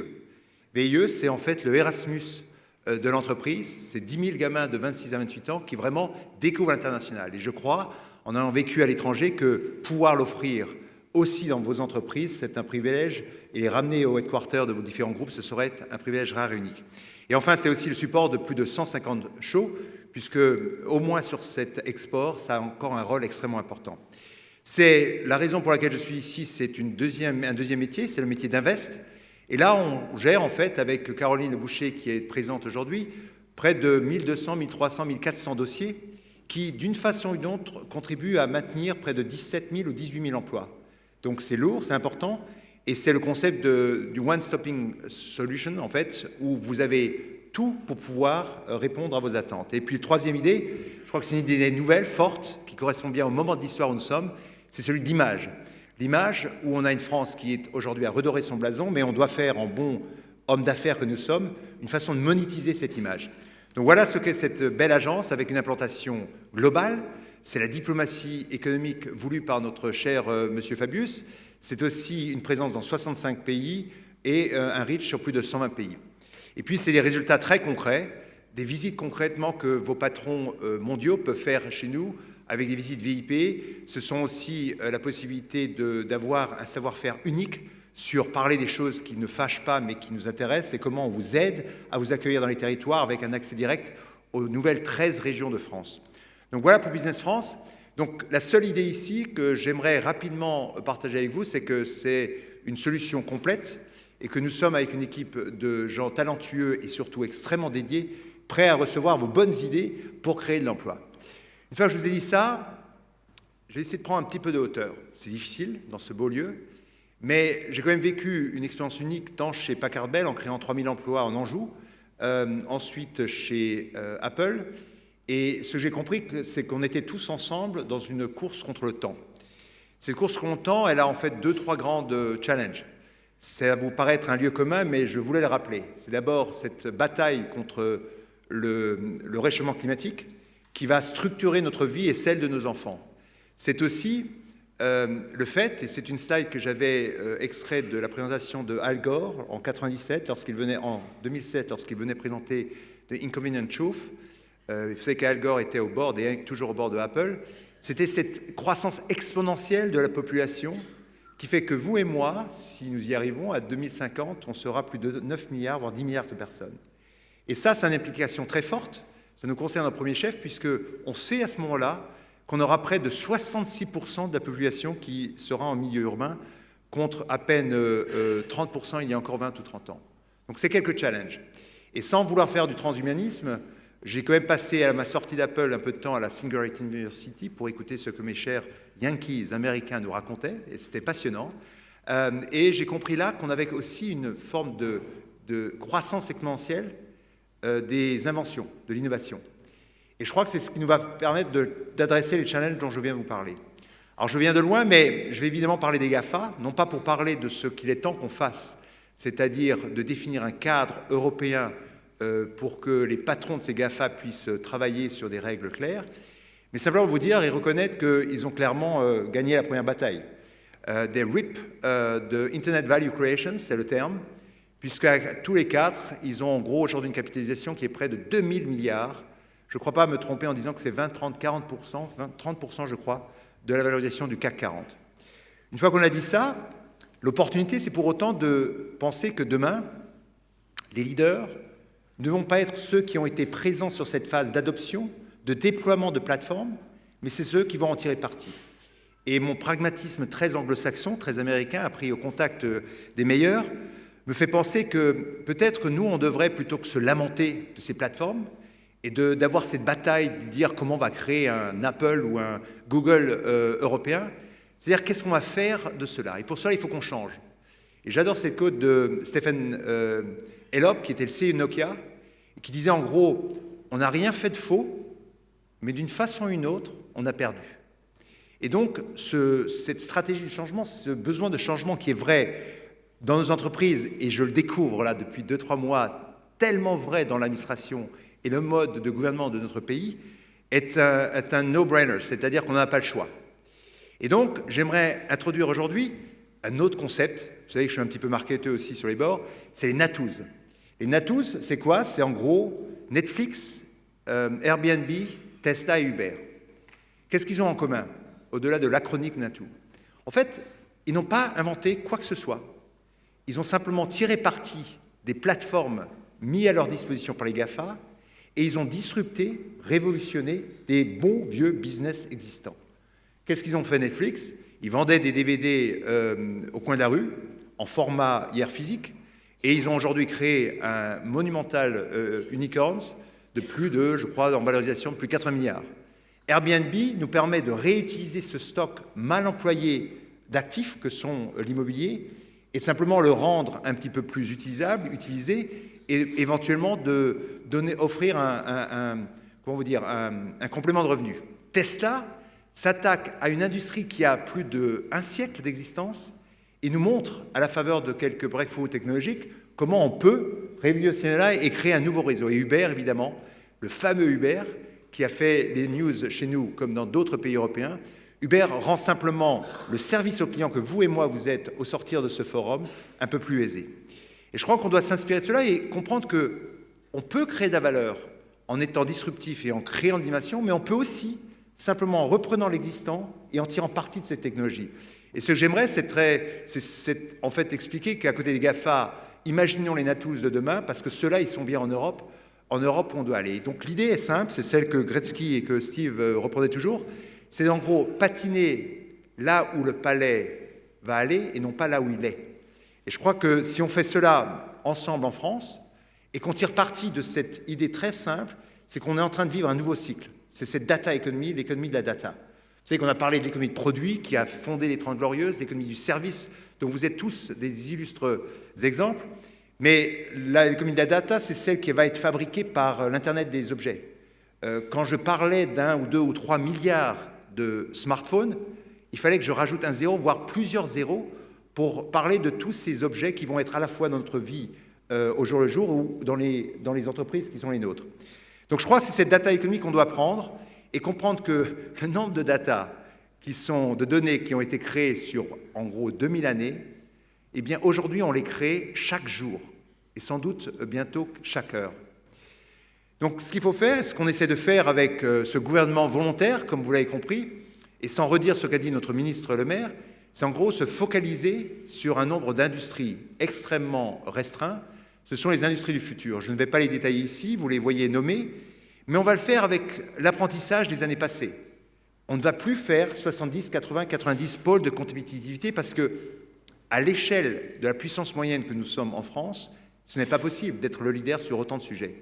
VIE, c'est en fait le Erasmus de l'entreprise. C'est 10 000 gamins de 26 à 28 ans qui vraiment découvrent l'international. Et je crois, en ayant vécu à l'étranger, que pouvoir l'offrir aussi dans vos entreprises, c'est un privilège. Et les ramener au headquarter de vos différents groupes, ce serait un privilège rare et unique. Et enfin, c'est aussi le support de plus de 150 shows, puisque au moins sur cet export, ça a encore un rôle extrêmement important. C'est la raison pour laquelle je suis ici, c'est un deuxième métier, c'est le métier d'Invest. Et là, on gère en fait, avec Caroline Boucher qui est présente aujourd'hui, près de 1200, 1300, 1400 dossiers qui, d'une façon ou d'une autre, contribuent à maintenir près de 17 000 ou 18 000 emplois. Donc c'est lourd, c'est important, et c'est le concept du one-stopping solution, en fait, où vous avez tout pour pouvoir répondre à vos attentes. Et puis, troisième idée, je crois que c'est une idée nouvelle, forte, qui correspond bien au moment de l'histoire où nous sommes, c'est celui de l'image. L'image où on a une France qui est aujourd'hui à redorer son blason, mais on doit faire, en bon homme d'affaires que nous sommes, une façon de monétiser cette image. Donc voilà ce qu'est cette belle agence avec une implantation globale. C'est la diplomatie économique voulue par notre cher monsieur Fabius. C'est aussi une présence dans 65 pays et un reach sur plus de 120 pays. Et puis c'est des résultats très concrets, des visites concrètement que vos patrons mondiaux peuvent faire chez nous, avec des visites VIP. Ce sont aussi la possibilité d'avoir un savoir-faire unique sur parler des choses qui ne fâchent pas mais qui nous intéressent et comment on vous aide à vous accueillir dans les territoires avec un accès direct aux nouvelles 13 régions de France. Donc voilà pour Business France. Donc la seule idée ici que j'aimerais rapidement partager avec vous, c'est que c'est une solution complète et que nous sommes avec une équipe de gens talentueux et surtout extrêmement dédiés, prêts à recevoir vos bonnes idées pour créer de l'emploi. Une fois que je vous ai dit ça, je vais essayer de prendre un petit peu de hauteur. C'est difficile dans ce beau lieu, mais j'ai quand même vécu une expérience unique tant chez Packard Bell en créant 3000 emplois en Anjou, ensuite chez Apple. Et ce que j'ai compris, c'est qu'on était tous ensemble dans une course contre le temps. Cette course contre le temps, elle a en fait 2-3 grandes challenges. Ça vous paraît être un lieu commun, mais je voulais le rappeler. C'est d'abord cette bataille contre le réchauffement climatique, qui va structurer notre vie et celle de nos enfants. C'est aussi le fait, et c'est une slide que j'avais extraite de la présentation de Al Gore en 2007, lorsqu'il venait présenter The Inconvenient Truth. Vous savez qu'Al Gore était au bord, et toujours au bord de Apple. C'était cette croissance exponentielle de la population qui fait que vous et moi, si nous y arrivons, à 2050, on sera plus de 9 milliards, voire 10 milliards de personnes. Et ça, c'est une implication très forte. Ça nous concerne en premier chef, puisqu'on sait à ce moment-là qu'on aura près de 66% de la population qui sera en milieu urbain, contre à peine 30% il y a encore 20 ou 30 ans. Donc c'est quelques challenges. Et sans vouloir faire du transhumanisme, j'ai quand même passé à ma sortie d'Apple un peu de temps à la Singularity University pour écouter ce que mes chers Yankees américains nous racontaient, et c'était passionnant. Et j'ai compris là qu'on avait aussi une forme de croissance exponentielle des inventions, de l'innovation. Et je crois que c'est ce qui nous va permettre d'adresser les challenges dont je viens de vous parler. Alors je viens de loin, mais je vais évidemment parler des GAFA, non pas pour parler de ce qu'il est temps qu'on fasse, c'est-à-dire de définir un cadre européen pour que les patrons de ces GAFA puissent travailler sur des règles claires, mais simplement vous dire et reconnaître qu'ils ont clairement gagné la première bataille. Des RIP, de Internet Value Creation, c'est le terme, puisqu'à tous les quatre, ils ont en gros aujourd'hui une capitalisation qui est près de 2000 milliards. Je ne crois pas me tromper en disant que c'est 20, 30, 40%, 20, 30% je crois, de la valorisation du CAC 40. Une fois qu'on a dit ça, l'opportunité c'est pour autant de penser que demain, les leaders ne vont pas être ceux qui ont été présents sur cette phase d'adoption, de déploiement de plateformes, mais c'est ceux qui vont en tirer parti. Et mon pragmatisme très anglo-saxon, très américain, appris au contact des meilleurs, me fait penser que peut-être nous, on devrait, plutôt que se lamenter de ces plateformes et d'avoir cette bataille de dire comment on va créer un Apple ou un Google européen, c'est-à-dire qu'est-ce qu'on va faire de cela. Et pour cela, il faut qu'on change. Et j'adore cette quote de Stephen Elop, qui était le CEO de Nokia, qui disait en gros, on n'a rien fait de faux, mais d'une façon ou une autre, on a perdu. Et donc, cette stratégie de changement, ce besoin de changement qui est vrai dans nos entreprises, et je le découvre là depuis 2-3 mois, tellement vrai dans l'administration et le mode de gouvernement de notre pays, est un no-brainer, c'est-à-dire qu'on n'a pas le choix. Et donc, j'aimerais introduire aujourd'hui un autre concept. Vous savez que je suis un petit peu marketeur aussi sur les bords, c'est les NATOs. Les NATOs, c'est quoi? C'est en gros Netflix, Airbnb, Tesla et Uber. Qu'est-ce qu'ils ont en commun, au-delà de l'acronyme NATO? En fait, ils n'ont pas inventé quoi que ce soit. Ils ont simplement tiré parti des plateformes mises à leur disposition par les GAFA et ils ont disrupté, révolutionné des bons vieux business existants. Qu'est-ce qu'ils ont fait Netflix? Ils vendaient des DVD au coin de la rue, en format hier physique, et ils ont aujourd'hui créé un monumental unicorns de plus de, je crois, en valorisation de plus de 80 milliards. Airbnb nous permet de réutiliser ce stock mal employé d'actifs que sont l'immobilier et de simplement le rendre un petit peu plus utilisable, utilisé, et éventuellement de offrir un complément de revenu. Tesla s'attaque à une industrie qui a plus d'1 siècle d'existence et nous montre, à la faveur de quelques breakthroughs technologiques, comment on peut révolutionner là et créer un nouveau réseau. Et Uber, évidemment, le fameux Uber, qui a fait des news chez nous comme dans d'autres pays européens. Uber rend simplement le service aux clients que vous et moi, vous êtes au sortir de ce forum, un peu plus aisé. Et je crois qu'on doit s'inspirer de cela et comprendre qu'on peut créer de la valeur en étant disruptif et en créant de l'innovation, mais on peut aussi simplement en reprenant l'existant et en tirant parti de cette technologie. Et ce que j'aimerais, c'est en fait expliquer qu'à côté des GAFA, imaginons les Natous de demain, parce que ceux-là, ils sont bien en Europe où on doit aller. Donc l'idée est simple, c'est celle que Gretzky et que Steve reprenaient toujours, c'est en gros patiner là où le palais va aller et non pas là où il est. Et je crois que si on fait cela ensemble en France et qu'on tire parti de cette idée très simple, c'est qu'on est en train de vivre un nouveau cycle. C'est cette data economy, l'économie de la data. Vous savez qu'on a parlé de l'économie de produits qui a fondé les 30 Glorieuses, l'économie du service, dont vous êtes tous des illustres exemples. Mais l'économie de la data, c'est celle qui va être fabriquée par l'Internet des objets. Quand je parlais d'1 ou 2 ou 3 milliards de smartphones, il fallait que je rajoute un zéro, voire plusieurs zéros, pour parler de tous ces objets qui vont être à la fois dans notre vie au jour le jour ou dans les entreprises qui sont les nôtres. Donc je crois que c'est cette data économique qu'on doit prendre et comprendre que le nombre de de données qui ont été créées sur, en gros, 2000 années, eh bien aujourd'hui on les crée chaque jour et sans doute bientôt chaque heure. Donc ce qu'il faut faire, ce qu'on essaie de faire avec ce gouvernement volontaire, comme vous l'avez compris, et sans redire ce qu'a dit notre ministre Le Maire, c'est en gros se focaliser sur un nombre d'industries extrêmement restreint. Ce sont les industries du futur. Je ne vais pas les détailler ici, vous les voyez nommées, mais on va le faire avec l'apprentissage des années passées. On ne va plus faire 70, 80, 90 pôles de compétitivité parce que, à l'échelle de la puissance moyenne que nous sommes en France, ce n'est pas possible d'être le leader sur autant de sujets.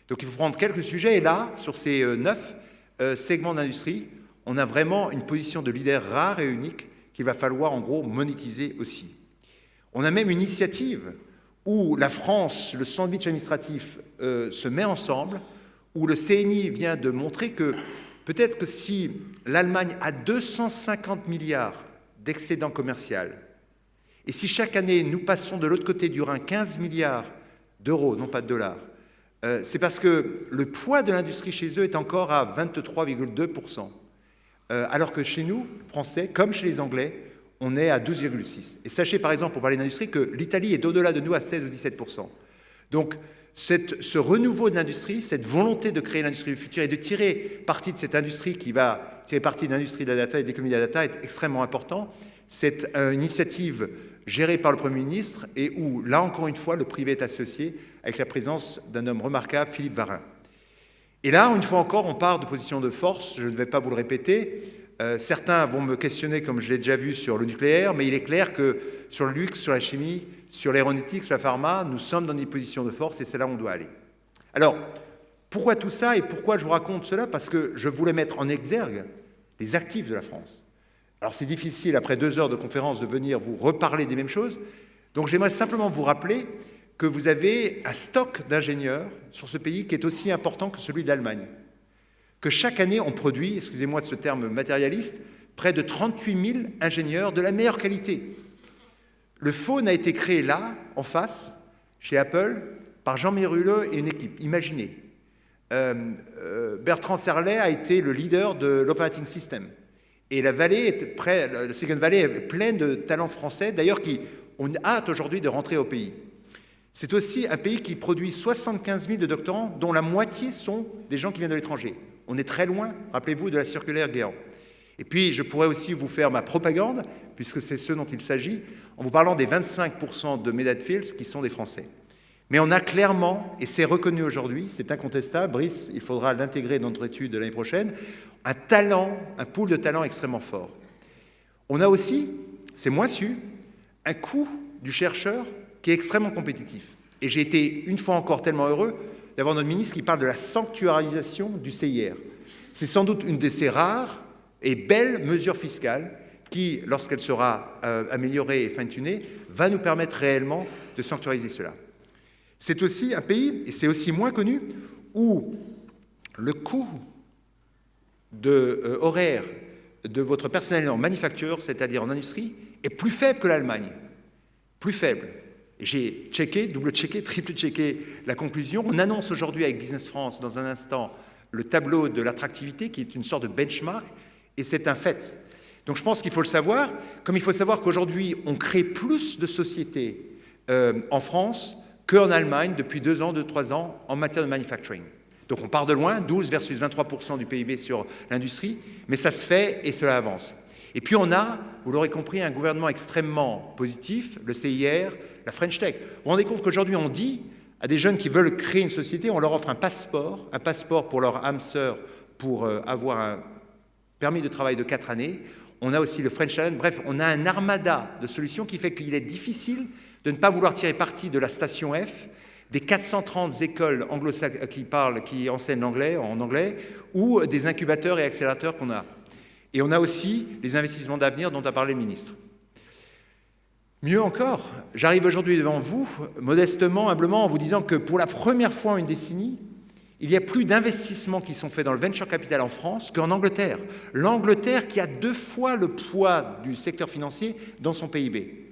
Donc il faut prendre quelques sujets et là, sur ces 9 segments d'industrie, on a vraiment une position de leader rare et unique qu'il va falloir en gros monétiser aussi. On a même une initiative où la France, le sandwich administratif, se met ensemble, où le CNI vient de montrer que peut-être que si l'Allemagne a 250 milliards d'excédent commercial, et si chaque année nous passons de l'autre côté du Rhin 15 milliards d'euros, non pas de dollars, c'est parce que le poids de l'industrie chez eux est encore à 23,2%, alors que chez nous, Français, comme chez les Anglais, on est à 12,6%. Et sachez par exemple, pour parler d'industrie, que l'Italie est au-delà de nous à 16 ou 17%. Donc ce renouveau de l'industrie, cette volonté de créer l'industrie du futur et de tirer parti de cette industrie qui va tirer parti de l'industrie de la data et de l'économie de la data est extrêmement important. C'est une initiative gérée par le Premier ministre et où, là encore une fois, le privé est associé avec la présence d'un homme remarquable, Philippe Varin. Et là, une fois encore, on part de position de force, je ne vais pas vous le répéter. Certains vont me questionner, comme je l'ai déjà vu, sur le nucléaire, mais il est clair que sur le luxe, sur la chimie, sur l'aéronautique, sur la pharma, nous sommes dans des positions de force et c'est là où on doit aller. Alors, pourquoi tout ça et pourquoi je vous raconte cela? Parce que je voulais mettre en exergue les actifs de la France. Alors c'est difficile, après 2 heures de conférence, de venir vous reparler des mêmes choses. Donc j'aimerais simplement vous rappeler que vous avez un stock d'ingénieurs sur ce pays qui est aussi important que celui de l'Allemagne. Que chaque année, on produit, excusez-moi de ce terme matérialiste, près de 38 000 ingénieurs de la meilleure qualité. Le Faune a été créé là, en face, chez Apple, par Jean Méruleux et une équipe. Imaginez. Bertrand Serlet a été le leader de l'operating system. Et la Silicon Valley est pleine de talents français, d'ailleurs, on a hâte aujourd'hui de rentrer au pays. C'est aussi un pays qui produit 75 000 de doctorants, dont la moitié sont des gens qui viennent de l'étranger. On est très loin, rappelez-vous, de la circulaire Guéant. Et puis, je pourrais aussi vous faire ma propagande, puisque c'est ce dont il s'agit, en vous parlant des 25% de Medad Fields qui sont des Français. Mais on a clairement, et c'est reconnu aujourd'hui, c'est incontestable, Brice, il faudra l'intégrer dans notre étude de l'année prochaine, un talent, un pool de talent extrêmement fort. On a aussi, c'est moins su, un coût du chercheur qui est extrêmement compétitif. Et j'ai été une fois encore tellement heureux d'avoir notre ministre qui parle de la sanctuarisation du CIR. C'est sans doute une de ces rares et belles mesures fiscales qui, lorsqu'elle sera améliorée et fine-tunée, va nous permettre réellement de sanctuariser cela. C'est aussi un pays, et c'est aussi moins connu, où le coût horaire de votre personnel en manufacture, c'est-à-dire en industrie, est plus faible que l'Allemagne. Plus faible. J'ai checké, double-checké, triple-checké la conclusion. On annonce aujourd'hui avec Business France, dans un instant, le tableau de l'attractivité, qui est une sorte de benchmark, et c'est un fait. Donc je pense qu'il faut le savoir, comme il faut savoir qu'aujourd'hui, on crée plus de sociétés en France qu'en Allemagne depuis 2 ans, 2-3 ans, en matière de manufacturing. Donc on part de loin, 12 versus 23% du PIB sur l'industrie, mais ça se fait et cela avance. Et puis on a, vous l'aurez compris, un gouvernement extrêmement positif, le CIR, la French Tech. Vous vous rendez compte qu'aujourd'hui on dit à des jeunes qui veulent créer une société, on leur offre un passeport pour leur âme sœur pour avoir un permis de travail de 4 années. On a aussi le French Talent. Bref, on a un armada de solutions qui fait qu'il est difficile de ne pas vouloir tirer parti de la station F, des 430 écoles qui enseignent l'anglais en anglais, ou des incubateurs et accélérateurs qu'on a. Et on a aussi les investissements d'avenir dont a parlé le ministre. Mieux encore, j'arrive aujourd'hui devant vous, modestement, humblement, en vous disant que pour la première fois en une décennie, il y a plus d'investissements qui sont faits dans le venture capital en France qu'en Angleterre. L'Angleterre qui a 2 fois le poids du secteur financier dans son PIB.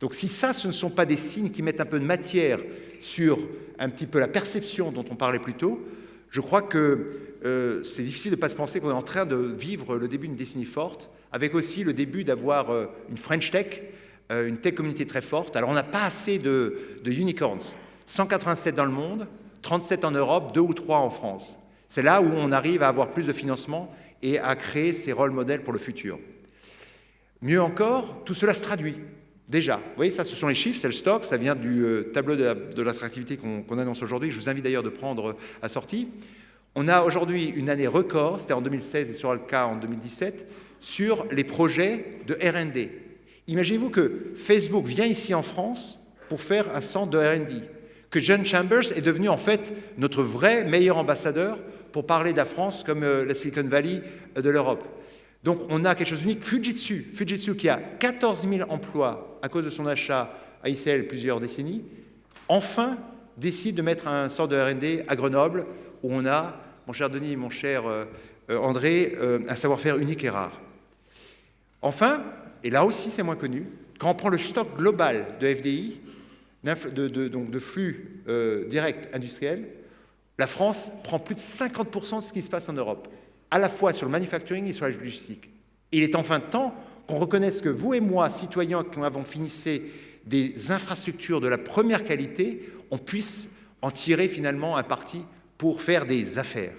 Donc si ça, ce ne sont pas des signes qui mettent un peu de matière sur un petit peu la perception dont on parlait plus tôt, je crois que c'est difficile de ne pas se penser qu'on est en train de vivre le début d'une décennie forte, avec aussi le début d'avoir une French Tech, une tech communauté très forte. Alors on n'a pas assez de unicorns, 187 dans le monde, 37 en Europe, 2 ou 3 en France. C'est là où on arrive à avoir plus de financement et à créer ces rôles modèles pour le futur. Mieux encore, tout cela se traduit. Déjà, vous voyez, ça, ce sont les chiffres, c'est le stock, ça vient du tableau de l'attractivité qu'on annonce aujourd'hui. Je vous invite d'ailleurs de prendre à sortie. On a aujourd'hui une année record, c'était en 2016 et sera le cas en 2017, sur les projets de R&D. Imaginez-vous que Facebook vient ici en France pour faire un centre de R&D, que John Chambers est devenu en fait notre vrai meilleur ambassadeur pour parler de la France comme la Silicon Valley de l'Europe. Donc on a quelque chose d'unique. Fujitsu qui a 14 000 emplois à cause de son achat à ICL plusieurs décennies, enfin décide de mettre un centre de R&D à Grenoble où on a, mon cher Denis, mon cher André, un savoir-faire unique et rare. Enfin, et là aussi c'est moins connu, quand on prend le stock global de FDI, donc de flux directs industriels, la France prend plus de 50% de ce qui se passe en Europe, à la fois sur le manufacturing et sur la logistique. Et il est enfin temps qu'on reconnaisse que vous et moi, citoyens qui avons finissé des infrastructures de la première qualité, on puisse en tirer finalement un parti pour faire des affaires.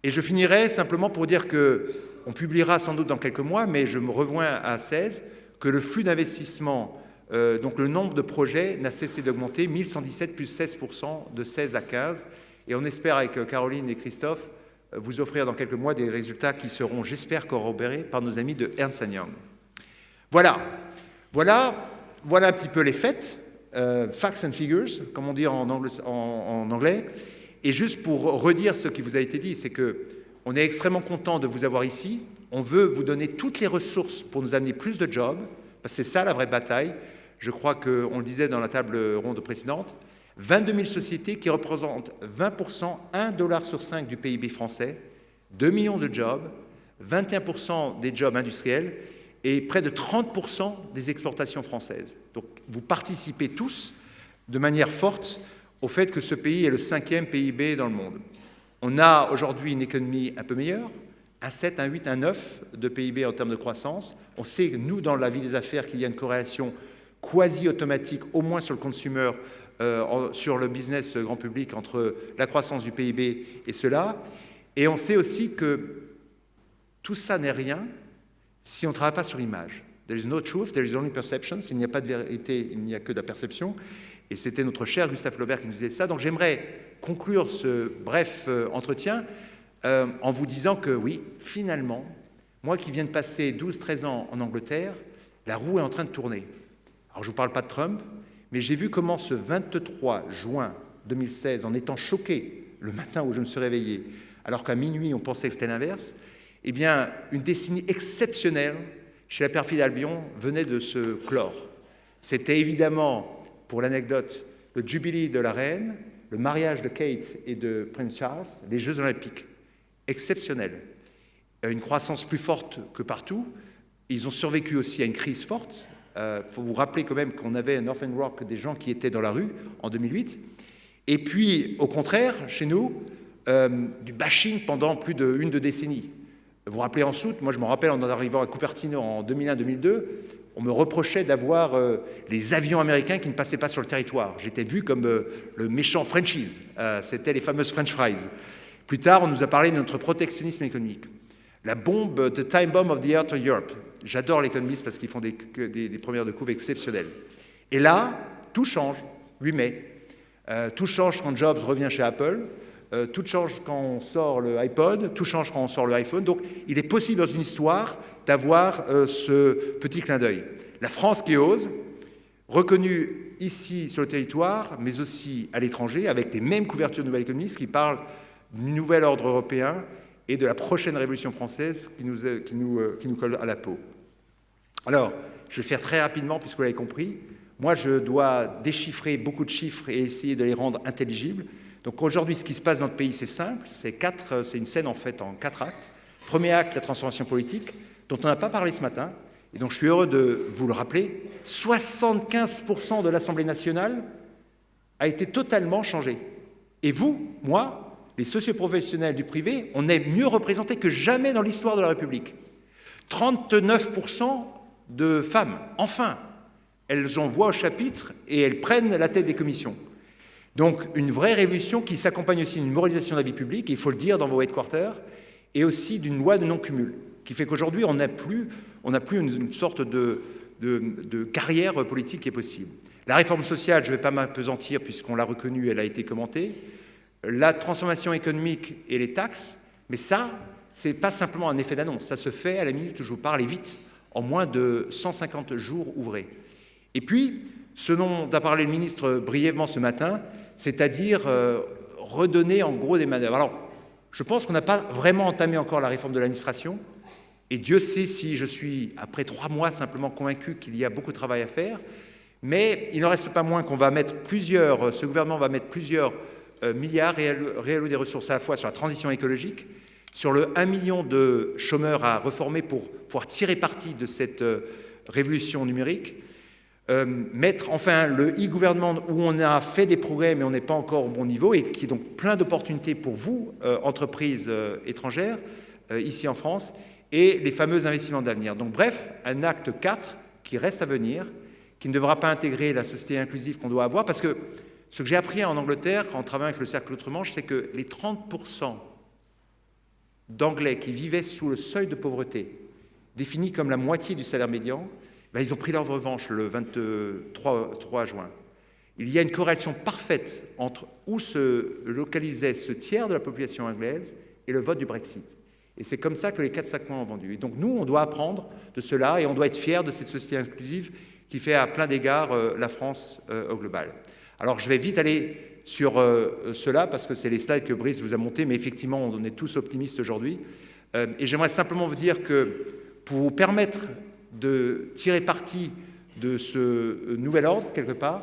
Et je finirai simplement pour dire qu'on publiera sans doute dans quelques mois, mais je me rejoins à 16, que le flux d'investissement, donc le nombre de projets n'a cessé d'augmenter, 1117 plus 16% de 16 à 15. Et on espère avec Caroline et Christophe vous offrir dans quelques mois des résultats qui seront, j'espère, corroborés par nos amis de Ernst & Young. Voilà un petit peu les faits, facts and figures, comme on dit en anglais. Et juste pour redire ce qui vous a été dit, c'est qu'on est extrêmement content de vous avoir ici. On veut vous donner toutes les ressources pour nous amener plus de jobs, parce que c'est ça la vraie bataille. Je crois qu'on le disait dans la table ronde précédente, 22 000 sociétés qui représentent 20%, 1 dollar sur 5 du PIB français, 2 millions de jobs, 21% des jobs industriels et près de 30% des exportations françaises. Donc vous participez tous de manière forte au fait que ce pays est le 5e PIB dans le monde. On a aujourd'hui une économie un peu meilleure, un 7, un 8, un 9 de PIB en termes de croissance. On sait, nous, dans la vie des affaires, qu'il y a une corrélation quasi-automatique, au moins sur le consumer, sur le business grand public, entre la croissance du PIB et cela. Et on sait aussi que tout ça n'est rien si on ne travaille pas sur l'image. There is no truth, there is only perception. S'il n'y a pas de vérité, il n'y a que de la perception. Et c'était notre cher Gustave Flaubert qui nous disait ça. Donc j'aimerais conclure ce bref entretien en vous disant que oui, finalement, moi qui viens de passer 12-13 ans en Angleterre, la roue est en train de tourner. Alors je ne vous parle pas de Trump, mais j'ai vu comment ce 23 juin 2016, en étant choqué le matin où je me suis réveillé, alors qu'à minuit on pensait que c'était l'inverse, eh bien une décennie exceptionnelle chez la perfide Albion venait de se clore. C'était évidemment, pour l'anecdote, le jubilé de la reine, le mariage de Kate et de Prince Charles, les Jeux olympiques exceptionnels. Une croissance plus forte que partout. Ils ont survécu aussi à une crise forte. Faut vous rappeler quand même qu'on avait à Northern Rock des gens qui étaient dans la rue en 2008. Et puis, au contraire, chez nous, du bashing pendant plus d'une décennie. Vous vous rappelez en août, moi je me rappelle en arrivant à Cupertino en 2001-2002, on me reprochait d'avoir les avions américains qui ne passaient pas sur le territoire. J'étais vu comme le méchant Frenchies. C'était les fameuses French fries. Plus tard, on nous a parlé de notre protectionnisme économique. La bombe, the time bomb of the year to Europe. J'adore l'économiste parce qu'ils font des premières de couve exceptionnelles. Et là, tout change, 8 mai. Tout change quand Jobs revient chez Apple. Tout change quand on sort le iPod. Tout change quand on sort le iPhone. Donc, il est possible dans une histoire d'avoir ce petit clin d'œil. La France qui ose, reconnue ici sur le territoire, mais aussi à l'étranger, avec les mêmes couvertures de nouvelles économistes qui parlent du nouvel ordre européen et de la prochaine révolution française qui nous colle à la peau. Alors, je vais faire très rapidement, puisque vous l'avez compris. Moi, je dois déchiffrer beaucoup de chiffres et essayer de les rendre intelligibles. Donc aujourd'hui, ce qui se passe dans notre pays, c'est simple. C'est une scène en fait en 4 actes. Premier acte, la transformation politique, dont on n'a pas parlé ce matin. Et donc je suis heureux de vous le rappeler. 75% de l'Assemblée nationale a été totalement changée. Et vous, moi, les socioprofessionnels du privé, on est mieux représentés que jamais dans l'histoire de la République. 39% de femmes, enfin, elles ont voix au chapitre et elles prennent la tête des commissions. Donc une vraie révolution qui s'accompagne aussi d'une moralisation de la vie publique, il faut le dire dans vos headquarters, et aussi d'une loi de non-cumul, qui fait qu'aujourd'hui on n'a plus une sorte de carrière politique qui est possible. La réforme sociale, je ne vais pas m'appesantir puisqu'on l'a reconnue, elle a été commentée. La transformation économique et les taxes, mais ça, ce n'est pas simplement un effet d'annonce, ça se fait à la minute où je vous parle et vite, en moins de 150 jours ouvrés. Et puis, ce dont a parlé le ministre brièvement ce matin, c'est-à-dire redonner en gros des manœuvres. Alors, je pense qu'on n'a pas vraiment entamé encore la réforme de l'administration, et Dieu sait si je suis, après 3 mois, simplement convaincu qu'il y a beaucoup de travail à faire, mais il n'en reste pas moins qu'on va mettre ce gouvernement va mettre plusieurs milliards réallouer des ressources à la fois sur la transition écologique, sur le 1 million de chômeurs à reformer pour pouvoir tirer parti de cette révolution numérique, mettre enfin le e-gouvernement où on a fait des progrès mais on n'est pas encore au bon niveau et qui est donc plein d'opportunités pour vous, entreprises étrangères, ici en France, et les fameux investissements d'avenir. Donc bref, un acte 4 qui reste à venir, qui ne devra pas intégrer la société inclusive qu'on doit avoir, parce que ce que j'ai appris en Angleterre, en travaillant avec le Cercle Outre-Manche, c'est que les 30% d'Anglais qui vivaient sous le seuil de pauvreté, défini comme la moitié du salaire médian, ben, ils ont pris leur revanche le 23 juin. Il y a une corrélation parfaite entre où se localisait ce tiers de la population anglaise et le vote du Brexit. Et c'est comme ça que les 4-5 mois ont vendu. Et donc nous, on doit apprendre de cela et on doit être fiers de cette société inclusive qui fait à plein d'égards la France au global. Alors je vais vite aller sur cela parce que c'est les slides que Brice vous a montés, mais effectivement on est tous optimistes aujourd'hui. Et j'aimerais simplement vous dire que pour vous permettre de tirer parti de ce nouvel ordre quelque part,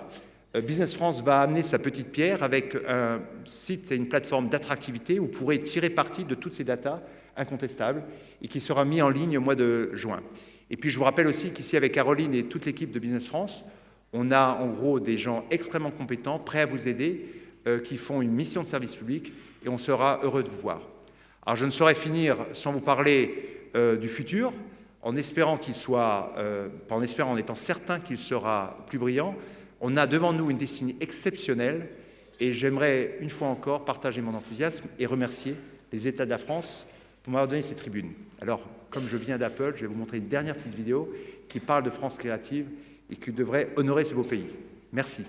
Business France va amener sa petite pierre avec un site et une plateforme d'attractivité où vous pourrez tirer parti de toutes ces datas incontestables et qui sera mis en ligne au mois de juin. Et puis je vous rappelle aussi qu'ici avec Caroline et toute l'équipe de Business France, on a en gros des gens extrêmement compétents, prêts à vous aider, qui font une mission de service public et on sera heureux de vous voir. Alors je ne saurais finir sans vous parler du futur, en espérant qu'il soit, pas en espérant, en étant certain qu'il sera plus brillant. On a devant nous une décennie exceptionnelle et j'aimerais une fois encore partager mon enthousiasme et remercier les États de la France pour m'avoir donné ces tribunes. Alors, comme je viens d'Apple, je vais vous montrer une dernière petite vidéo qui parle de France créative et qui devrait honorer ce beau pays. Merci.